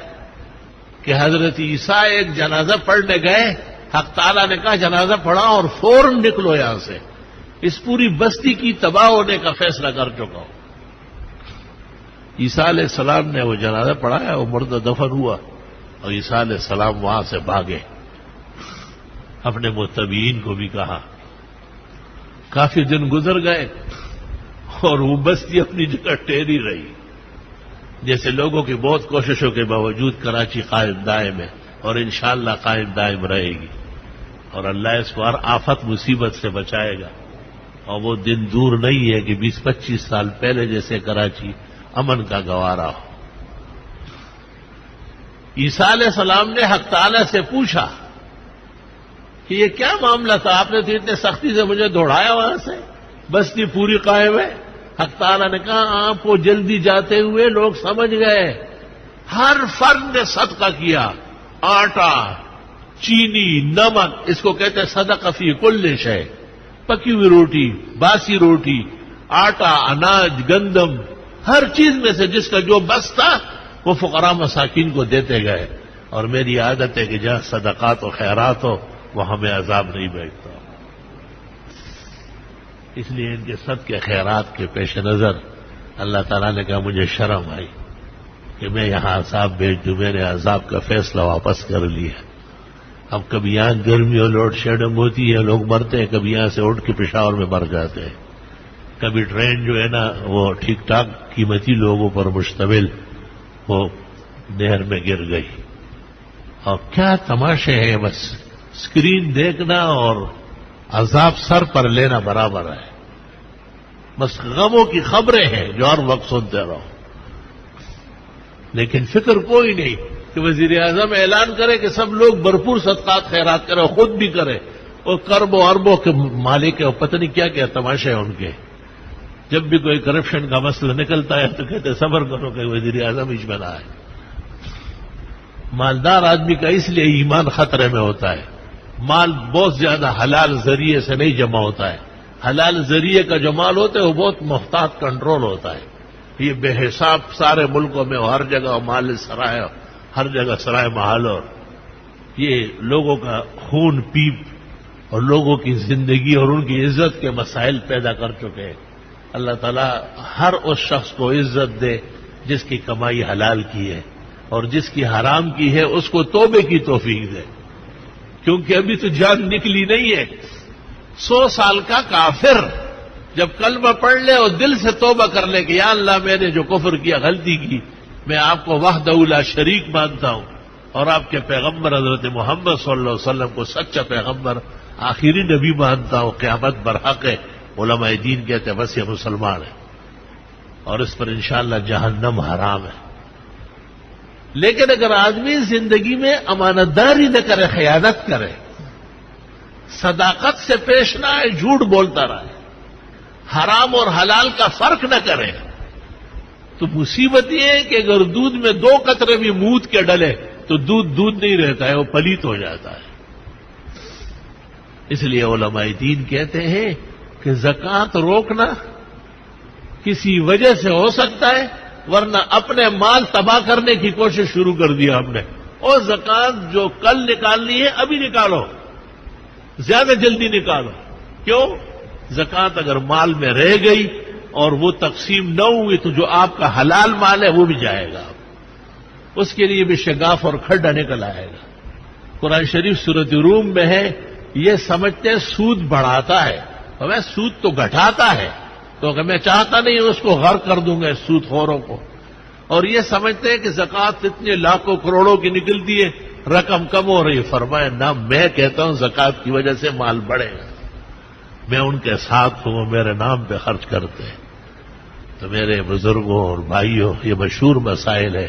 A: کہ حضرت عیسیٰ ایک جنازہ پڑھنے گئے, حق تعالیٰ نے کہا جنازہ پڑھا اور فوراً نکلو یہاں سے, اس پوری بستی کی تباہ ہونے کا فیصلہ کر چکا ہوں. عیسیٰ علیہ السلام نے وہ جنازہ پڑھایا, وہ مردہ دفن ہوا, اور عیسیٰ علیہ السلام وہاں سے بھاگے. اپنے متبعین کو بھی کہا. کافی دن گزر گئے اور وہ بستی اپنی جگہ ٹھہری رہی. جیسے لوگوں کی بہت کوششوں کے باوجود کراچی قائم دائم ہے, اور انشاءاللہ قائم دائم رہے گی, اور اللہ اس بار آفت مصیبت سے بچائے گا. اور وہ دن دور نہیں ہے کہ 20-25 سال پہلے جیسے کراچی امن کا گوارا ہو. عیسیٰ علیہ السلام نے حق تعالیٰ سے پوچھا کہ یہ کیا معاملہ تھا, آپ نے تو اتنے سختی سے مجھے دوڑایا وہاں سے, بستی پوری قائم ہے. حق تعالیٰ نے کہا آپ کو جلدی جاتے ہوئے لوگ سمجھ گئے. ہر فرد نے صدقہ کیا, آٹا, چینی، نمک، اس کو کہتے ہیں صدقہ فی کل شے، پکی ہوئی روٹی، باسی روٹی، آٹا، اناج، گندم، ہر چیز میں سے جس کا جو بس تھا وہ فقراء مساکین کو دیتے گئے. اور میری عادت ہے کہ جہاں صدقات و خیرات ہو وہ ہمیں عذاب نہیں بیٹھتا. اس لیے ان کے صدقے خیرات کے پیش نظر اللہ تعالیٰ نے کہا مجھے شرم آئی کہ میں یہاں عذاب بھیج دوں. میں نے عذاب کا فیصلہ واپس کر لیا. اب کبھی یہاں گرمی اور لوڈ شیڈنگ ہوتی ہے، لوگ مرتے ہیں، کبھی یہاں سے اٹھ کے پشاور میں مر جاتے ہیں. کبھی ٹرین جو ہے نا وہ ٹھیک ٹھاک قیمتی لوگوں پر مشتمل وہ نہر میں گر گئی. اور کیا تماشے ہیں، بس اسکرین دیکھنا اور عذاب سر پر لینا برابر ہے. بس غموں کی خبریں ہیں جو ہر وقت سنتے رہو، لیکن فکر کوئی نہیں کہ وزیر اعظم اعلان کرے کہ سب لوگ بھرپور صدقات خیرات کریں، خود بھی کرے، اور کربوں اربوں کے مالک ہے، اور پتہ نہیں کیا کیا تماشے ہیں ان کے. جب بھی کوئی کرپشن کا مسئلہ نکلتا ہے تو کہتے صبر کرو کہ وزیر اعظم ہی بنا ہے. مالدار آدمی کا اس لیے ایمان خطرے میں ہوتا ہے. مال بہت زیادہ حلال ذریعے سے نہیں جمع ہوتا ہے. حلال ذریعے کا جو مال ہوتا ہے وہ بہت محتاط کنٹرول ہوتا ہے. یہ بے حساب سارے ملکوں میں ہر جگہ مال سرائے، ہر جگہ سرائے محال، اور یہ لوگوں کا خون پیپ اور لوگوں کی زندگی اور ان کی عزت کے مسائل پیدا کر چکے ہیں. اللہ تعالیٰ ہر اس شخص کو عزت دے جس کی کمائی حلال کی ہے، اور جس کی حرام کی ہے اس کو توبے کی توفیق دے، کیونکہ ابھی تو جان نکلی نہیں ہے. 100 سال کا کافر جب کلمہ پڑھ لے اور دل سے توبہ کر لے کہ یا اللہ میں نے جو کفر کیا، غلطی کی، میں آپ کو وحدہ لا شریک مانتا ہوں اور آپ کے پیغمبر حضرت محمد صلی اللہ علیہ وسلم کو سچا پیغمبر آخری نبی مانتا ہوں، قیامت برحق ہے، علماء دین کہتے ہیں بس یہ مسلمان ہے اور اس پر انشاءاللہ جہنم حرام ہے. لیکن اگر آدمی زندگی میں امانتداری نہ کرے، خیانت کرے، صداقت سے پیش نہ آئے، جھوٹ بولتا رہے، حرام اور حلال کا فرق نہ کرے، تو مصیبت یہ ہے کہ اگر دودھ میں 2 قطرے بھی مود کے ڈلے تو دودھ نہیں رہتا ہے، وہ پلیت ہو جاتا ہے. اس لیے علماء دین کہتے ہیں کہ زکوٰۃ روکنا کسی وجہ سے ہو سکتا ہے، ورنہ اپنے مال تباہ کرنے کی کوشش شروع کر دیا ہم نے. اور زکوٰۃ جو کل نکالنی ہے ابھی نکالو، زیادہ جلدی نکالو. کیوں؟ زکوٰۃ اگر مال میں رہ گئی اور وہ تقسیم نہ ہوئی تو جو آپ کا حلال مال ہے وہ بھی جائے گا، اس کے لیے بھی شگاف اور کھڈا نکل آئے گا. قرآن شریف سورۃ روم میں ہے، یہ سمجھتے ہیں سود بڑھاتا ہے، اور میں سود تو گھٹاتا ہے، تو کہ میں چاہتا نہیں اس کو غرق کر دوں گا اس سود خوروں کو. اور یہ سمجھتے ہیں کہ زکوٰۃ اتنے لاکھوں کروڑوں کی نکلتی ہے، رقم کم ہو رہی. فرمایا نہ، میں کہتا ہوں زکوٰۃ کی وجہ سے مال بڑھے گا. میں ان کے ساتھ ہوں، وہ میرے نام پہ خرچ کرتے ہیں. تو میرے بزرگوں اور بھائیوں، یہ مشہور مسائل ہے،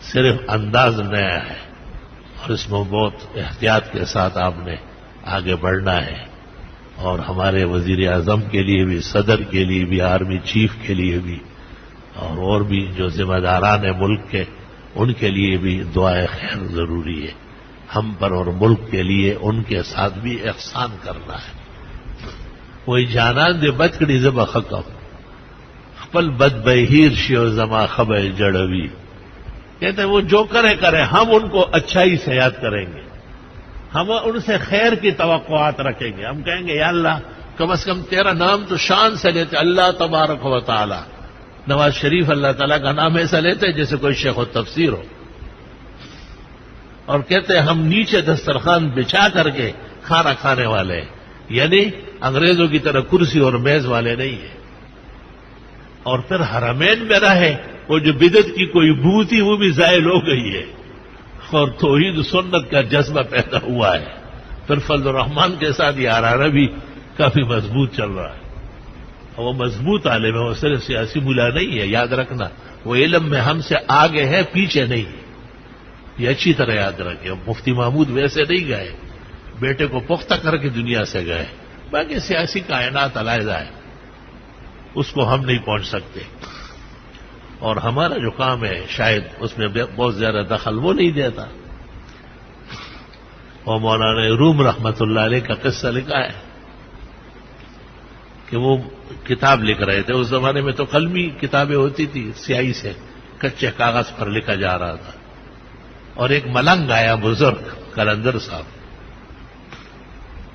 A: صرف انداز نیا ہے اور اس میں بہت احتیاط کے ساتھ آپ نے آگے بڑھنا ہے. اور ہمارے وزیر اعظم کے لیے بھی، صدر کے لیے بھی، آرمی چیف کے لیے بھی، اور بھی جو ذمہ داران ہیں ملک کے، ان کے لیے بھی دعائے خیر ضروری ہے. ہم پر اور ملک کے لیے ان کے ساتھ بھی احسان کرنا ہے. وہی جانان دے بدکڑی زبا خکم خپل بد بہیر شیو زما خبر جڑوی. کہتے ہیں وہ جو کرے ہم ان کو اچھائی سے یاد کریں گے، ہم ان سے خیر کی توقعات رکھیں گے. ہم کہیں گے یا اللہ کم از کم تیرا نام تو شان سے لیتے، اللہ تبارک و تعالی. نواز شریف اللہ تعالیٰ کا نام ایسا لیتے جیسے کوئی شیخ و تفسیر ہو. اور کہتے ہیں ہم نیچے دسترخوان بچھا کر کے کھانا کھانے والے ہیں، یعنی انگریزوں کی طرح کرسی اور میز والے نہیں ہیں. اور پھر حرمین میں رہے، وہ جو بدعت کی کوئی بو تھی وہ بھی زائل ہو گئی ہے، اور توحید سنت کا جذبہ پیدا ہوا ہے. پھر فضل الرحمان کے ساتھ یہ آرانہ بھی کافی مضبوط چل رہا ہے. وہ مضبوط عالم ہے، وہ صرف سیاسی ملا نہیں ہے، یاد رکھنا. وہ علم میں ہم سے آگے ہے، پیچھے نہیں ہے، یہ اچھی طرح یاد رکھیں. مفتی محمود ویسے نہیں گئے، بیٹے کو پختہ کر کے دنیا سے گئے. باقی سیاسی کائنات علیحدہ ہے، اس کو ہم نہیں پہنچ سکتے. اور ہمارا جو کام ہے شاید اس میں بہت زیادہ دخل وہ نہیں دیتا. اور مولانا روم رحمت اللہ علیہ کا قصہ لکھا ہے کہ وہ کتاب لکھ رہے تھے. اس زمانے میں تو قلمی کتابیں ہوتی تھی, سیاہی سے کچے کاغذ پر لکھا جا رہا تھا. اور ایک ملنگ آیا بزرگ قلندر صاحب,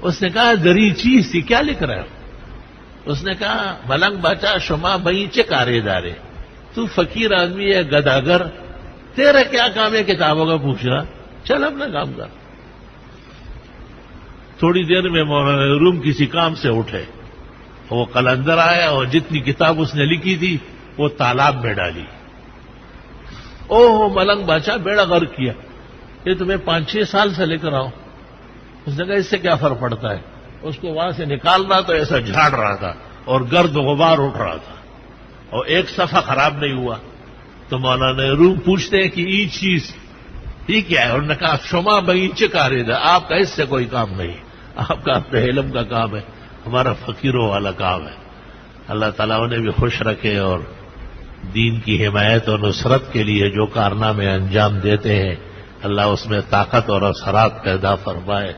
A: اس نے کہا دری چیز تھی, کیا لکھ رہے ہو؟ اس نے کہا ملنگ بچا شما بئی چکارے دارے, تو فقیر آدمی ہے, گداگر, تیرا کیا کام ہے کتابوں کا پوچھنا, چل اپنا کام کر. تھوڑی دیر میں مولانا روم کسی کام سے اٹھے, وہ قلندر آیا اور جتنی کتاب اس نے لکھی تھی وہ تالاب میں ڈالی. اوہ ملنگ بادشاہ بیڑا غرق کیا, یہ تو میں 5-6 سال سے لکھ رہا ہوں. اس نے کہا اس سے کیا فرق پڑتا ہے؟ اس کو وہاں سے نکال رہا تو ایسا جھاڑ رہا تھا اور گرد غبار اٹھ رہا تھا اور ایک صفحہ خراب نہیں ہوا. تو مولانا روم پوچھتے ہیں کہ یہ چیز یہ کیا ہے؟ انہوں نے کہا شما بغیچے کارے دا, آپ کا اس سے کوئی کام نہیں, آپ کا اپنے علم کا کام ہے, ہمارا فقیروں والا کام ہے. اللہ تعالیٰ انہیں بھی خوش رکھے اور دین کی حمایت اور نصرت کے لیے جو کارنامے انجام دیتے ہیں اللہ اس میں طاقت اور اثرات پیدا فرمائے.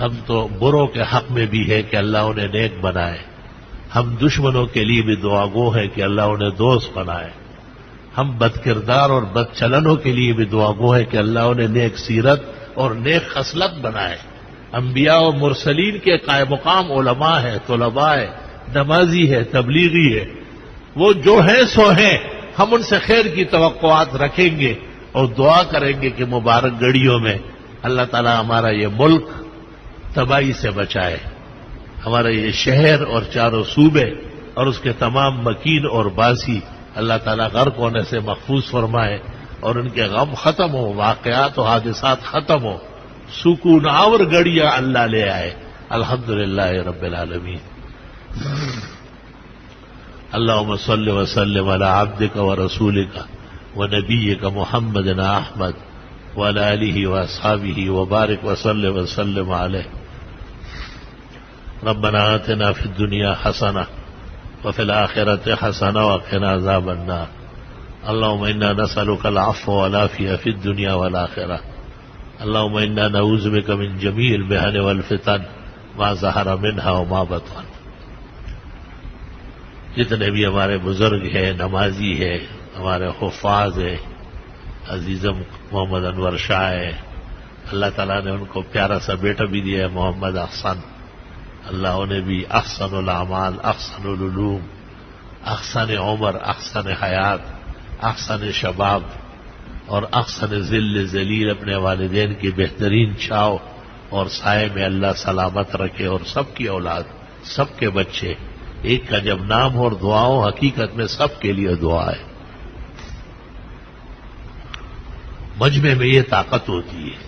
A: ہم تو بروں کے حق میں بھی ہے کہ اللہ انہیں نیک بنائے, ہم دشمنوں کے لیے بھی دعا گو ہے کہ اللہ انہیں دوست بنائے, ہم بد کردار اور بد چلنوں کے لیے بھی دعا گو ہے کہ اللہ انہیں نیک سیرت اور نیک خصلت بنائے. انبیاء و مرسلین کے قائم مقام علماء ہے, طلباء ہے, نمازی ہے, تبلیغی ہے, وہ جو ہیں سو ہیں. ہم ان سے خیر کی توقعات رکھیں گے اور دعا کریں گے کہ مبارک گھڑیوں میں اللہ تعالی ہمارا یہ ملک تباہی سے بچائے, ہمارا یہ شہر اور چاروں صوبے اور اس کے تمام مکین اور باسی اللہ تعالیٰ غرق ہونے سے محفوظ فرمائے اور ان کے غم ختم ہو, واقعات و حادثات ختم ہو, سکون آور گڑیا اللہ لے آئے. الحمدللہ رب العالمین. اللہم صل وسلم علی عبدک ورسولک ونبیک محمد احمد وعلی آلہ واصحابہ وبارک وسلم علیہ. ربنا آتنا فی الدنیا حسنہ وفی الآخرۃ حسنہ وقنا عذاب النار. اللہم انا نسألک العفو والعافیہ فی الدنیا والآخرہ. اللہم انا نعوذ بک من جمیع المحن والفتن ما ظہر منہا وما بطن. جتنے بھی ہمارے بزرگ ہیں, نمازی ہیں, ہمارے حفاظ ہیں, عزیزم محمد انور شاہ ہے, اللہ تعالیٰ نے ان کو پیارا سا بیٹا بھی دیا ہے محمد احسن. اللہ انہیں بھی احسن الاعمال, احسن العلوم, احسن عمر, احسن حیات, احسن شباب اور احسن ذل ذلیل اپنے والدین کی بہترین چھاؤ اور سائے میں اللہ سلامت رکھے. اور سب کی اولاد, سب کے بچے, ایک کا جب نام ہو اور دعاؤں حقیقت میں سب کے لیے دعا ہے. مجمع میں یہ طاقت ہوتی ہے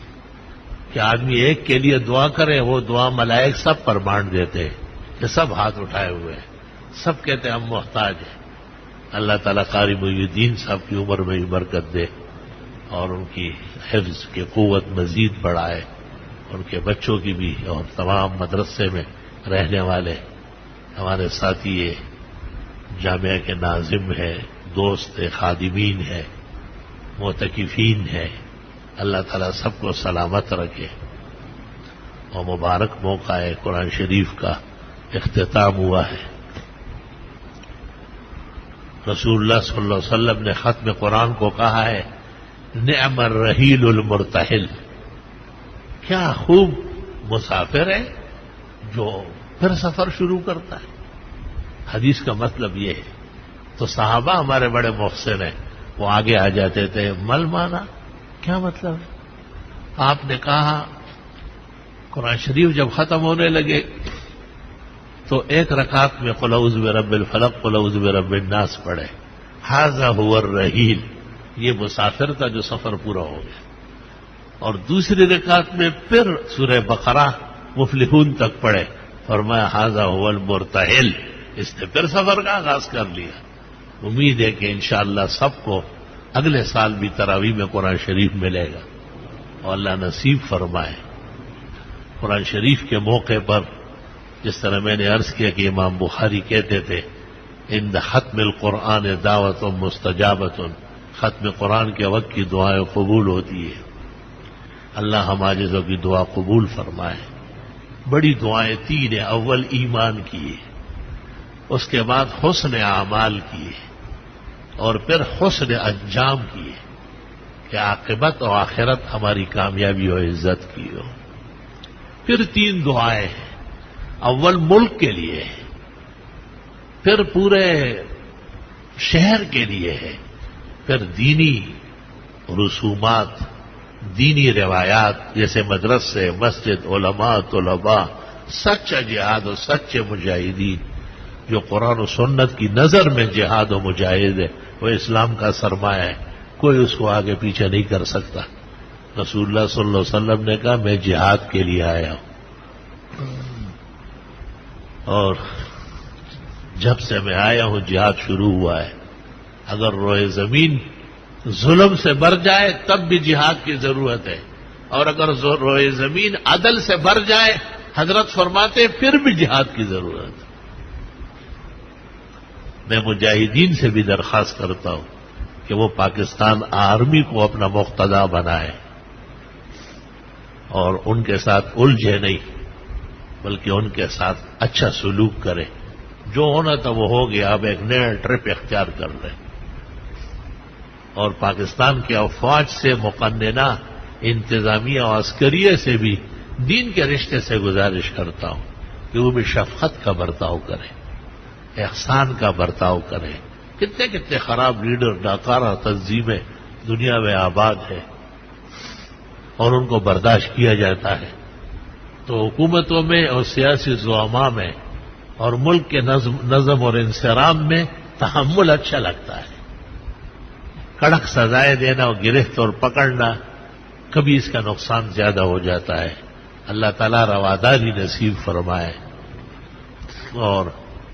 A: کہ آدمی ایک کے لیے دعا کرے, وہ دعا ملائک سب پر بانٹ دیتے ہیں کہ سب ہاتھ اٹھائے ہوئے ہیں, سب کہتے ہیں ہم محتاج ہیں. اللہ تعالیٰ قاری محی الدین صاحب کی عمر میں بھی برکت دے اور ان کی حفظ کی قوت مزید بڑھائے, ان کے بچوں کی بھی, اور تمام مدرسے میں رہنے والے ہمارے ساتھی جامعہ کے ناظم ہیں, دوست خادمین ہیں, معتکفین ہیں. اللہ تعالیٰ سب کو سلامت رکھے. اور مبارک موقع ہے, قرآن شریف کا اختتام ہوا ہے. رسول اللہ صلی اللہ علیہ وسلم نے ختم قرآن کو کہا ہے نعم الرحیل المرتحل. کیا خوب مسافر ہے جو پھر سفر شروع کرتا ہے. حدیث کا مطلب یہ ہے. تو صحابہ ہمارے بڑے محسن ہیں, وہ آگے آ جاتے تھے. مل مانا کیا مطلب ہے؟ آپ نے کہا قرآن شریف جب ختم ہونے لگے تو ایک رکعت میں قل اعوذ برب الفلق قل اعوذ برب الناس پڑھے. ھذا ھو الرحیل, یہ مسافر کا جو سفر پورا ہو گیا. اور دوسری رکعت میں پھر سورہ بقرہ مفلحون تک پڑھے, فرمایا ھذا ھو المرتحل, اس نے پھر سفر کا آغاز کر لیا. امید ہے کہ انشاءاللہ سب کو اگلے سال بھی تراویح میں قرآن شریف ملے گا اور اللہ نصیب فرمائے. قرآن شریف کے موقع پر جس طرح میں نے عرض کیا کہ امام بخاری کہتے تھے عند ختم القرآن دعوت مستجابت, ختم قرآن کے وقت کی دعائیں قبول ہوتی ہے. اللہ ہم عاجزوں کی دعا قبول فرمائے۔ بڑی دعائیں تین ہیں، اول ایمان کیے، اس کے بعد حسن اعمال کیے، اور پھر حسن انجام کیے کہ عاقبت و آخرت ہماری کامیابی و عزت کی ہو۔ پھر تین دعائیں ہیں، اول ملک کے لیے ہے، پھر پورے شہر کے لیے ہے، پھر دینی رسومات، دینی روایات جیسے مدرسے، مسجد، علماء، طلباء، سچا جہاد و سچے مجاہدین جو قرآن و سنت کی نظر میں جہاد و مجاہد ہے، وہ اسلام کا سرمایہ ہے، کوئی اس کو آگے پیچھے نہیں کر سکتا۔ رسول اللہ صلی اللہ علیہ وسلم نے کہا میں جہاد کے لیے آیا ہوں، اور جب سے میں آیا ہوں جہاد شروع ہوا ہے۔ اگر روئے زمین ظلم سے بھر جائے تب بھی جہاد کی ضرورت ہے، اور اگر روئے زمین عدل سے بھر جائے حضرت فرماتے پھر بھی جہاد کی ضرورت ہے۔ میں مجاہدین سے بھی درخواست کرتا ہوں کہ وہ پاکستان آرمی کو اپنا مقتدا بنائے اور ان کے ساتھ الجھے نہیں، بلکہ ان کے ساتھ اچھا سلوک کرے۔ جو ہونا تھا وہ ہو گیا، اب ایک نیا ٹرپ اختیار کر لیں، اور پاکستان کے افواج سے مقننہ انتظامیہ و عسکریہ سے بھی دین کے رشتے سے گزارش کرتا ہوں کہ وہ بھی شفقت کا برتاؤ کرے، احسان کا برتاؤ کرے۔ کتنے کتنے خراب لیڈر، ناکارہ تنظیمیں دنیا میں آباد ہے اور ان کو برداشت کیا جاتا ہے، تو حکومتوں میں اور سیاسی زعماء میں اور ملک کے نظم اور انصرام میں تحمل اچھا لگتا ہے۔ کڑک سزائیں دینا اور گرفت اور پکڑنا، کبھی اس کا نقصان زیادہ ہو جاتا ہے۔ اللہ تعالیٰ رواداری نصیب فرمائے، اور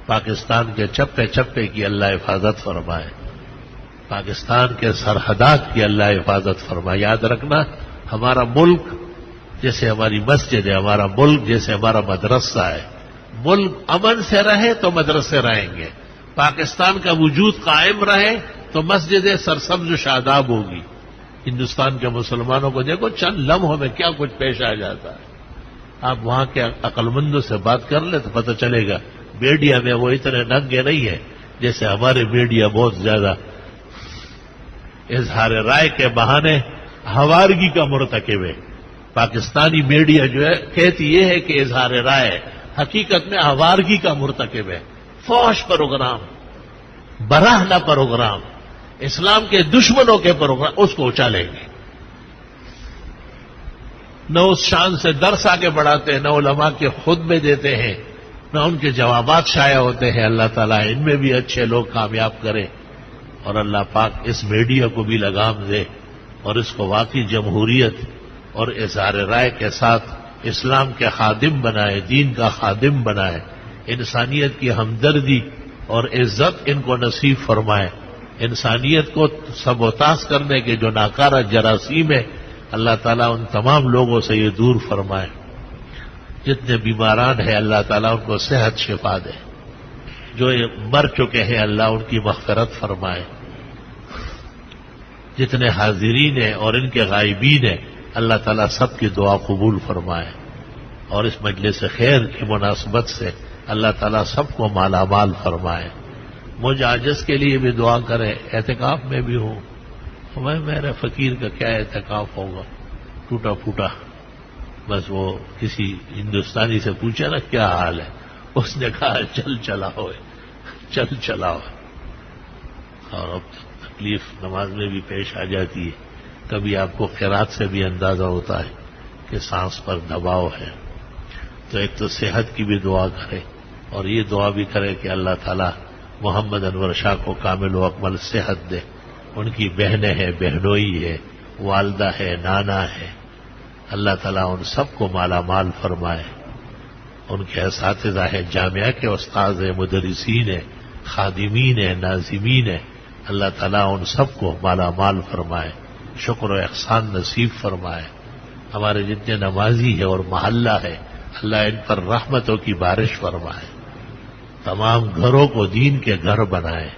A: پاکستان کے چپے چپے کی اللہ حفاظت فرمائے، پاکستان کے سرحدات کی اللہ حفاظت فرمائے۔ یاد رکھنا، ہمارا ملک جیسے ہماری مسجد ہے، ہمارا ملک جیسے ہمارا مدرسہ ہے۔ ملک امن سے رہے تو مدرسے رہیں گے، پاکستان کا وجود قائم رہے تو مسجدیں سرسبز و شاداب ہوگی۔ ہندوستان کے مسلمانوں کو دیکھو، چند لمحوں میں کیا کچھ پیش آ جاتا ہے۔ آپ وہاں کے عقل مندوں سے بات کر لیں تو پتہ چلے گا میڈیا میں وہ اتنے ننگے نہیں ہیں جیسے ہمارے میڈیا بہت زیادہ اظہار رائے کے بہانے ہوارگی کا مرتکب ہے۔ پاکستانی میڈیا جو ہے کہتی یہ ہے کہ اظہار رائے، حقیقت میں ہوارگی کا مرتکب ہے۔ فحش پروگرام، براہنہ پروگرام، اسلام کے دشمنوں کے پروگرام اس کو اچالیں گے، نہ اس شان سے درس آگے بڑھاتے ہیں، نہ علماء کے خطبے دیتے ہیں، نہ ان کے جوابات شائع ہوتے ہیں۔ اللہ تعالیٰ ان میں بھی اچھے لوگ کامیاب کرے، اور اللہ پاک اس میڈیا کو بھی لگام دے اور اس کو واقعی جمہوریت اور اظہار رائے کے ساتھ اسلام کے خادم بنائے، دین کا خادم بنائے، انسانیت کی ہمدردی اور عزت ان کو نصیب فرمائے۔ انسانیت کو سبوتاژ کرنے کے جو ناکارہ جراثیم ہے، اللہ تعالیٰ ان تمام لوگوں سے یہ دور فرمائے۔ جتنے بیماران ہیں اللہ تعالیٰ ان کو صحت شفا دے، جو مر چکے ہیں اللہ ان کی مغفرت فرمائے، جتنے حاضرین ہیں اور ان کے غائبین ہیں اللہ تعالیٰ سب کی دعا قبول فرمائے، اور اس مجلس خیر کی مناسبت سے اللہ تعالیٰ سب کو مالا مال فرمائے۔ مجھ عاجز کے لیے بھی دعا کرے، اعتکاف میں بھی ہوں، میرے فقیر کا کیا اعتکاف ہوگا، ٹوٹا پھوٹا۔ بس وہ کسی ہندوستانی سے پوچھا نا کیا حال ہے، اس نے کہا چل چلا ہوئے، چل چلا ہوئے۔ اور اب تکلیف نماز میں بھی پیش آ جاتی ہے، کبھی آپ کو قرات سے بھی اندازہ ہوتا ہے کہ سانس پر دباؤ ہے۔ تو ایک تو صحت کی بھی دعا کرے، اور یہ دعا بھی کرے کہ اللہ تعالیٰ محمد انور شاہ کو کامل و اکمل صحت دے۔ ان کی بہنیں ہیں، بہنوئی ہے، والدہ ہے، نانا ہے، اللہ تعالیٰ ان سب کو مالا مال فرمائے۔ ان کے اساتذہ ہیں، جامعہ کے استاذ ہیں، مدرسین ہیں، خادمین ہیں، ناظمین ہیں، اللہ تعالیٰ ان سب کو مالا مال فرمائے، شکر و احسان نصیب فرمائے۔ ہمارے جتنے نمازی ہیں اور محلہ ہے اللہ ان پر رحمتوں کی بارش فرمائے، تمام گھروں کو دین کے گھر بنائے۔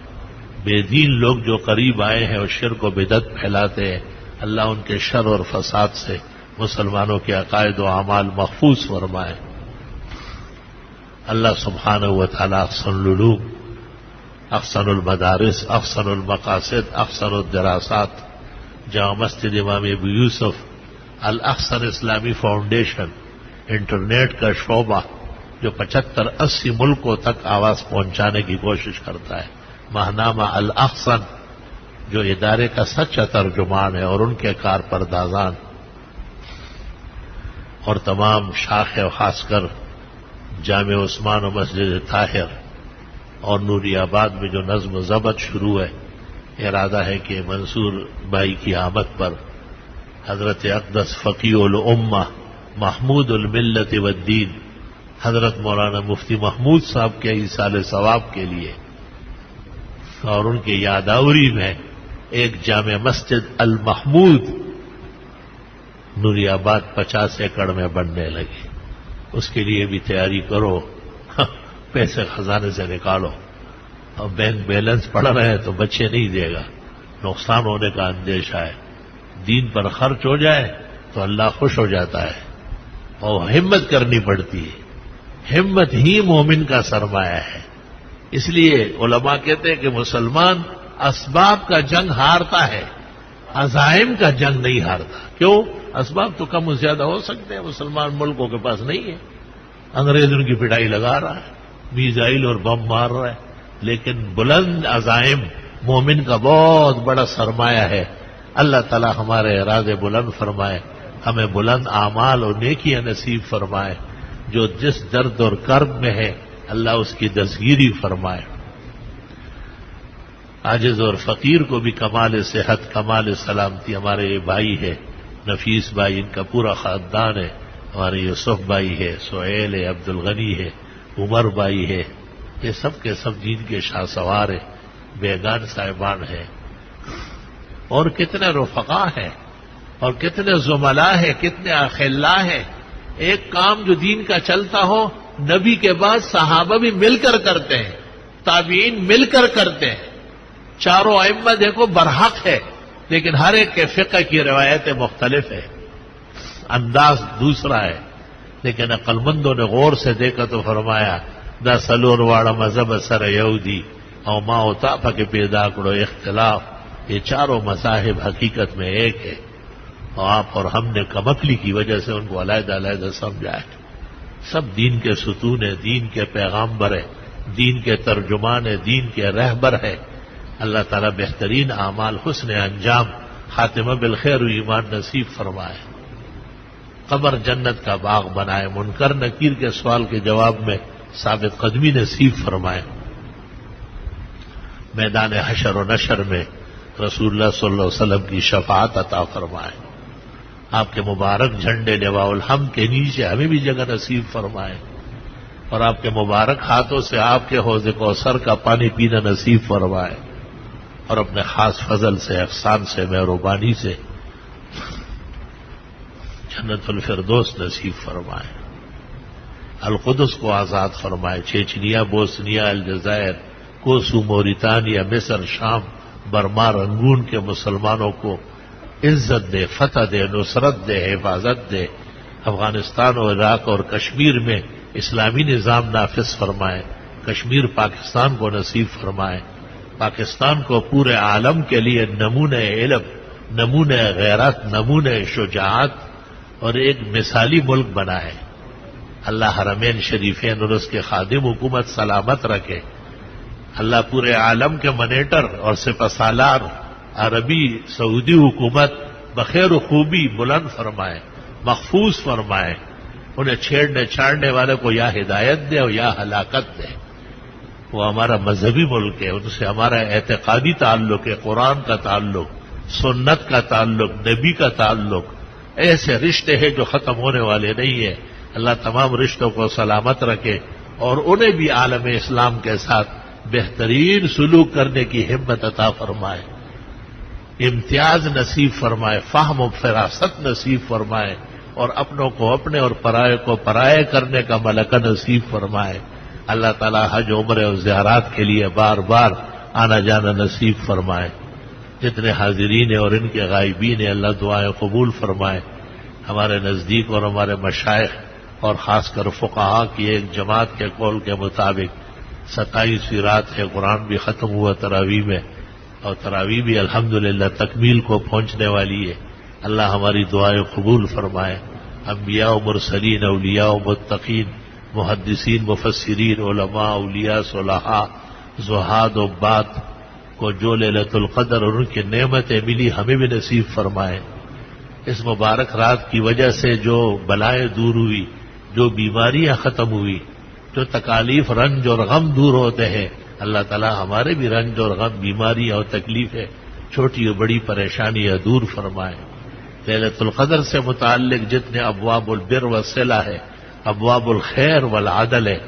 A: بے دین لوگ جو قریب آئے ہیں اور شرک و بدعت پھیلاتے ہیں اللہ ان کے شر اور فساد سے مسلمانوں کے عقائد و اعمال محفوظ فرمائے۔ اللہ سبحانہ و تعالی احسن العلوم، احسن المدارس، احسن المقاصد، احسن الدراسات، جامع مسجد امام ابو یوسف، الاحسن اسلامی فاؤنڈیشن، انٹرنیٹ کا شعبہ جو 75-80 ملکوں تک آواز پہنچانے کی کوشش کرتا ہے، ماہنامہ الاحسن جو ادارے کا سچا ترجمان ہے، اور ان کے کارپردازان اور تمام شاخ و خاص کر جامع عثمان و مسجد طاہر اور نوری آباد میں جو نظم و ضبط شروع ہے، ارادہ ہے کہ منصور بھائی کی آمد پر حضرت اقدس فقیہ الامہ محمود الملت والدین حضرت مولانا مفتی محمود صاحب کے ایصال ثواب کے لیے اور ان کی یادآوری میں ایک جامع مسجد المحمود نوری آباد 50 ایکڑ میں بننے لگی۔ اس کے لیے بھی تیاری کرو، پیسے خزانے سے نکالو، اور بینک بیلنس پڑ رہے ہیں تو بچے نہیں دے گا، نقصان ہونے کا اندیشہ ہے۔ دین پر خرچ ہو جائے تو اللہ خوش ہو جاتا ہے، اور ہمت کرنی پڑتی ہے، ہمت ہی مومن کا سرمایہ ہے۔ اس لیے علماء کہتے ہیں کہ مسلمان اسباب کا جنگ ہارتا ہے، عزائم کا جنگ نہیں ہارتا۔ کیوں؟ اسباب تو کم و زیادہ ہو سکتے ہیں، مسلمان ملکوں کے پاس نہیں ہے، انگریز ان کی پٹائی لگا رہا ہے، میزائل اور بم مار رہا ہے، لیکن بلند عزائم مومن کا بہت بڑا سرمایہ ہے۔ اللہ تعالی ہمارے ارادے بلند فرمائے، ہمیں بلند اعمال اور نیکیاں نصیب فرمائے، جو جس درد اور کرب میں ہے اللہ اس کی دستگیری فرمائے۔ عاجز اور فقیر کو بھی کمال صحت، کمال سلامتی۔ ہمارے یہ بھائی ہے نفیس بھائی، ان کا پورا خاندان ہے، ہمارے یوسف بھائی ہے، سہیل ہے، عبد الغنی ہے، عمر بھائی ہے، یہ سب کے سب دین کے شاہ سوار ہیں، بیگان صاحبان ہیں، اور کتنے رفقا ہیں، اور کتنے زملاء ہیں، کتنے اخلاء ہیں۔ ایک کام جو دین کا چلتا ہو، نبی کے بعد صحابہ بھی مل کر کرتے ہیں، تابعین مل کر کرتے ہیں۔ چاروں ائمہ دیکھو برحق ہے، لیکن ہر ایک کے فقہ کی روایتیں مختلف ہیں، انداز دوسرا ہے، لیکن عقل مندوں نے غور سے دیکھا تو فرمایا دا سلور واڑا مذہب سر یہودی او ما ہوتا پھکے پیدا کرو اختلاف۔ یہ چاروں مذاہب حقیقت میں ایک ہے، اور آپ اور ہم نے کمکلی کی وجہ سے ان کو علیحدہ علیحدہ سمجھا ہے۔ سب دین کے ستون ہیں، دین کے پیغامبر ہیں، دین کے ترجمان ہیں، دین کے رہبر ہیں۔ اللہ تعالیٰ بہترین اعمال، حسن انجام، خاتمہ بالخیر و ایمان نصیب فرمائے، قبر جنت کا باغ بنائے، منکر نکیر کے سوال کے جواب میں ثابت قدمی نصیب فرمائے، میدان حشر و نشر میں رسول اللہ صلی اللہ علیہ وسلم کی شفاعت عطا فرمائے، آپ کے مبارک جھنڈے لواء الحمد کے نیچے ہمیں بھی جگہ نصیب فرمائے، اور آپ کے مبارک ہاتھوں سے آپ کے حوض کوثر کا پانی پینا نصیب فرمائے، اور اپنے خاص فضل سے، احسان سے، مہربانی سے جنت الفردوس نصیب فرمائے، القدس کو آزاد فرمائے، چیچنیا، بوسنیا، الجزائر، کوسو، موریتانیا، مصر، شام، برما، رنگون کے مسلمانوں کو عزت دے، فتح دے، نصرت دے، حفاظت دے، افغانستان اور عراق اور کشمیر میں اسلامی نظام نافذ فرمائے، کشمیر پاکستان کو نصیب فرمائے، پاکستان کو پورے عالم کے لیے نمونہ علم، نمونہ غیرت، نمونہ شجاعت اور ایک مثالی ملک بنائے۔ اللہ حرمین شریفین اور اس کے خادم حکومت سلامت رکھے، اللہ پورے عالم کے منیٹر اور سپہ سالار عربی سعودی حکومت بخیر و خوبی بلند فرمائے، محفوظ فرمائے، انہیں چھیڑنے چھاڑنے والے کو یا ہدایت دے اور یا ہلاکت دے۔ وہ ہمارا مذہبی ملک ہے، ان سے ہمارا اعتقادی تعلق ہے، قرآن کا تعلق، سنت کا تعلق، نبی کا تعلق، ایسے رشتے ہیں جو ختم ہونے والے نہیں ہیں۔ اللہ تمام رشتوں کو سلامت رکھے اور انہیں بھی عالم اسلام کے ساتھ بہترین سلوک کرنے کی ہمت عطا فرمائے، امتیاز نصیب فرمائے، فہم و فراست نصیب فرمائے، اور اپنوں کو اپنے اور پرائے کو پرائے کرنے کا ملکہ نصیب فرمائے۔ اللہ تعالیٰ حج، عمرے اور زیارات کے لیے بار بار آنا جانا نصیب فرمائے۔ جتنے حاضرین ہیں اور ان کے غائبین ہیں اللہ دعائیں قبول فرمائے۔ ہمارے نزدیک اور ہمارے مشائخ اور خاص کر فقہا کی ایک جماعت کے قول کے مطابق 27ویں رات ہے، قرآن بھی ختم ہوا تراویح میں، اور تراویح بھی الحمدللہ تکمیل کو پہنچنے والی ہے۔ اللہ ہماری دعائیں قبول فرمائے۔ انبیاء و مرسلین، اولیاء و متقین، محدثین، مفسرین، علماء، اولیاء، صلحاء، زہاد و عباد کو جو لیلۃ القدر اور ان کی نعمتیں ملی ہمیں بھی نصیب فرمائے۔ اس مبارک رات کی وجہ سے جو بلائیں دور ہوئی، جو بیماریاں ختم ہوئی، جو تکالیف، رنج اور غم دور ہوتے ہیں، اللہ تعالی ہمارے بھی رنج اور غم، بیماریاں اور تکلیفیں، چھوٹی اور بڑی پریشانیاں دور فرمائے۔ لیلۃ القدر سے متعلق جتنے ابواب البر والصلہ ہے، ابواب الخیر والعدل ہے،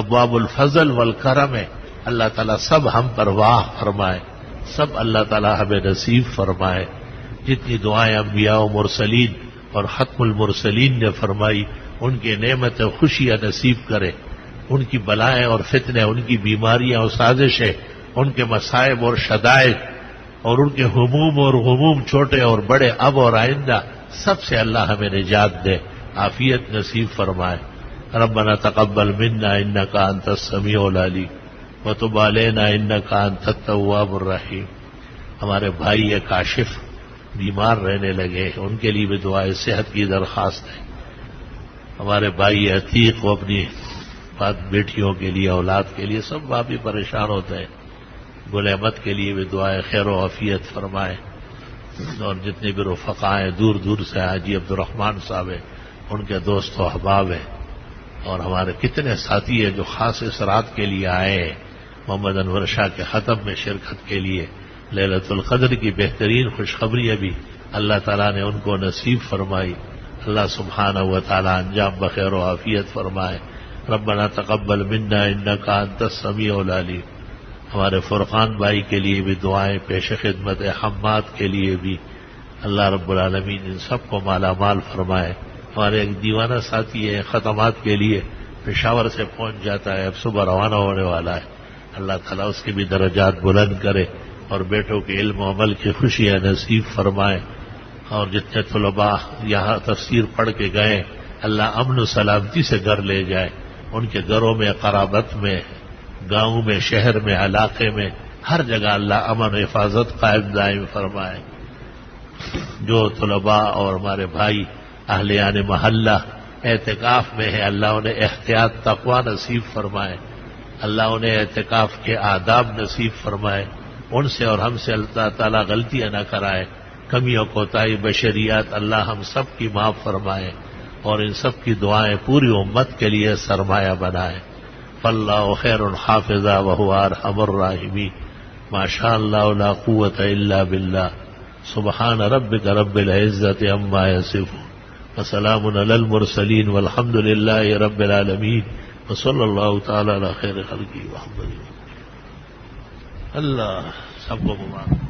A: ابواب الفضل والکرم ہے، اللہ تعالیٰ سب ہم پر واہ فرمائے، سب اللہ تعالیٰ ہمیں نصیب فرمائے۔ جتنی دعائیں انبیاء و مرسلین اور ختم المرسلین نے فرمائی، ان کی نعمت خوشیاں نصیب کرے، ان کی بلائیں اور فتنے، ان کی بیماریاں اور سازشیں، ان کے مصائب اور شدائد اور ان کے ہموم اور غموم، چھوٹے اور بڑے، اب اور آئندہ، سب سے اللہ ہمیں نجات دے، عافیت نصیب فرمائے۔ ربنا تقبل منا انک انت السمیع العلیم وتب علینا انک انت التواب الرحیم۔ ہمارے بھائی کاشف بیمار رہنے لگے، ان کے لیے بھی دعائے صحت کی درخواست ہے۔ ہمارے بھائی عتیق کو اپنی بیٹیوں کے لیے، اولاد کے لیے، سب باپ ہی پریشان ہوتے ہیں، گل احمد کے لیے بھی دعائیں خیر و عافیت فرمائے، اور جتنے بھی رفقاء ہیں دور دور سے، حاجی عبد الرحمان صاحب ہیں، ان کے دوست و احباب ہیں، اور ہمارے کتنے ساتھی ہیں جو خاص اس رات کے لیے آئے ہیں، محمد انور شاہ کے ختم میں شرکت کے لیے، لیلۃ القدر کی بہترین خوشخبری ابھی اللہ تعالیٰ نے ان کو نصیب فرمائی۔ اللہ سبحانہ و تعالیٰ انجام بخیر و عافیت فرمائے۔ ربنا تقبل منا انک انت السمیع العلیم۔ ہمارے فرقان بھائی کے لیے بھی دعائیں، پیش خدمت حماد کے لیے بھی اللہ رب العالمین ان سب کو مالا مال فرمائے۔ ہمارے ایک دیوانہ ساتھی ہے، ختمات کے لیے پشاور سے پہنچ جاتا ہے، اب صبح روانہ ہونے والا ہے، اللہ تعالیٰ اس کے بھی درجات بلند کرے اور بیٹوں کے علم و عمل کی خوشیاں نصیب فرمائے۔ اور جتنے طلباء یہاں تفسیر پڑھ کے گئے، اللہ امن و سلامتی سے گھر لے جائے، ان کے گھروں میں، قرابت میں، گاؤں میں، شہر میں، علاقے میں، ہر جگہ اللہ امن و حفاظت قائم دائم فرمائے۔ جو طلباء اور ہمارے بھائی اہلیان محلہ اعتکاف میں ہیں، اللہ انہیں احتیاط تقوی نصیب فرمائے، اللہ انہیں اعتکاف کے آداب نصیب فرمائے، ان سے اور ہم سے اللہ تعالیٰ غلطیاں نہ کرائے، کمیوں کوتاہی بشریات اللہ ہم سب کی معاف فرمائے، اور ان سب کی دعائیں پوری امت کے لیے سرمایہ بنائے۔ فاللہ خیر حافظا وہو ارحم الراحمین۔ ما شاء اللہ لا قوۃ الا باللہ۔ سبحان ربک رب العزۃ عما یصفون وسلام علی المرسلین والحمد للہ رب العالمین وصلی اللہ تعالی علی خیر خلقہ محمد۔ اللہ سب کو مبارک۔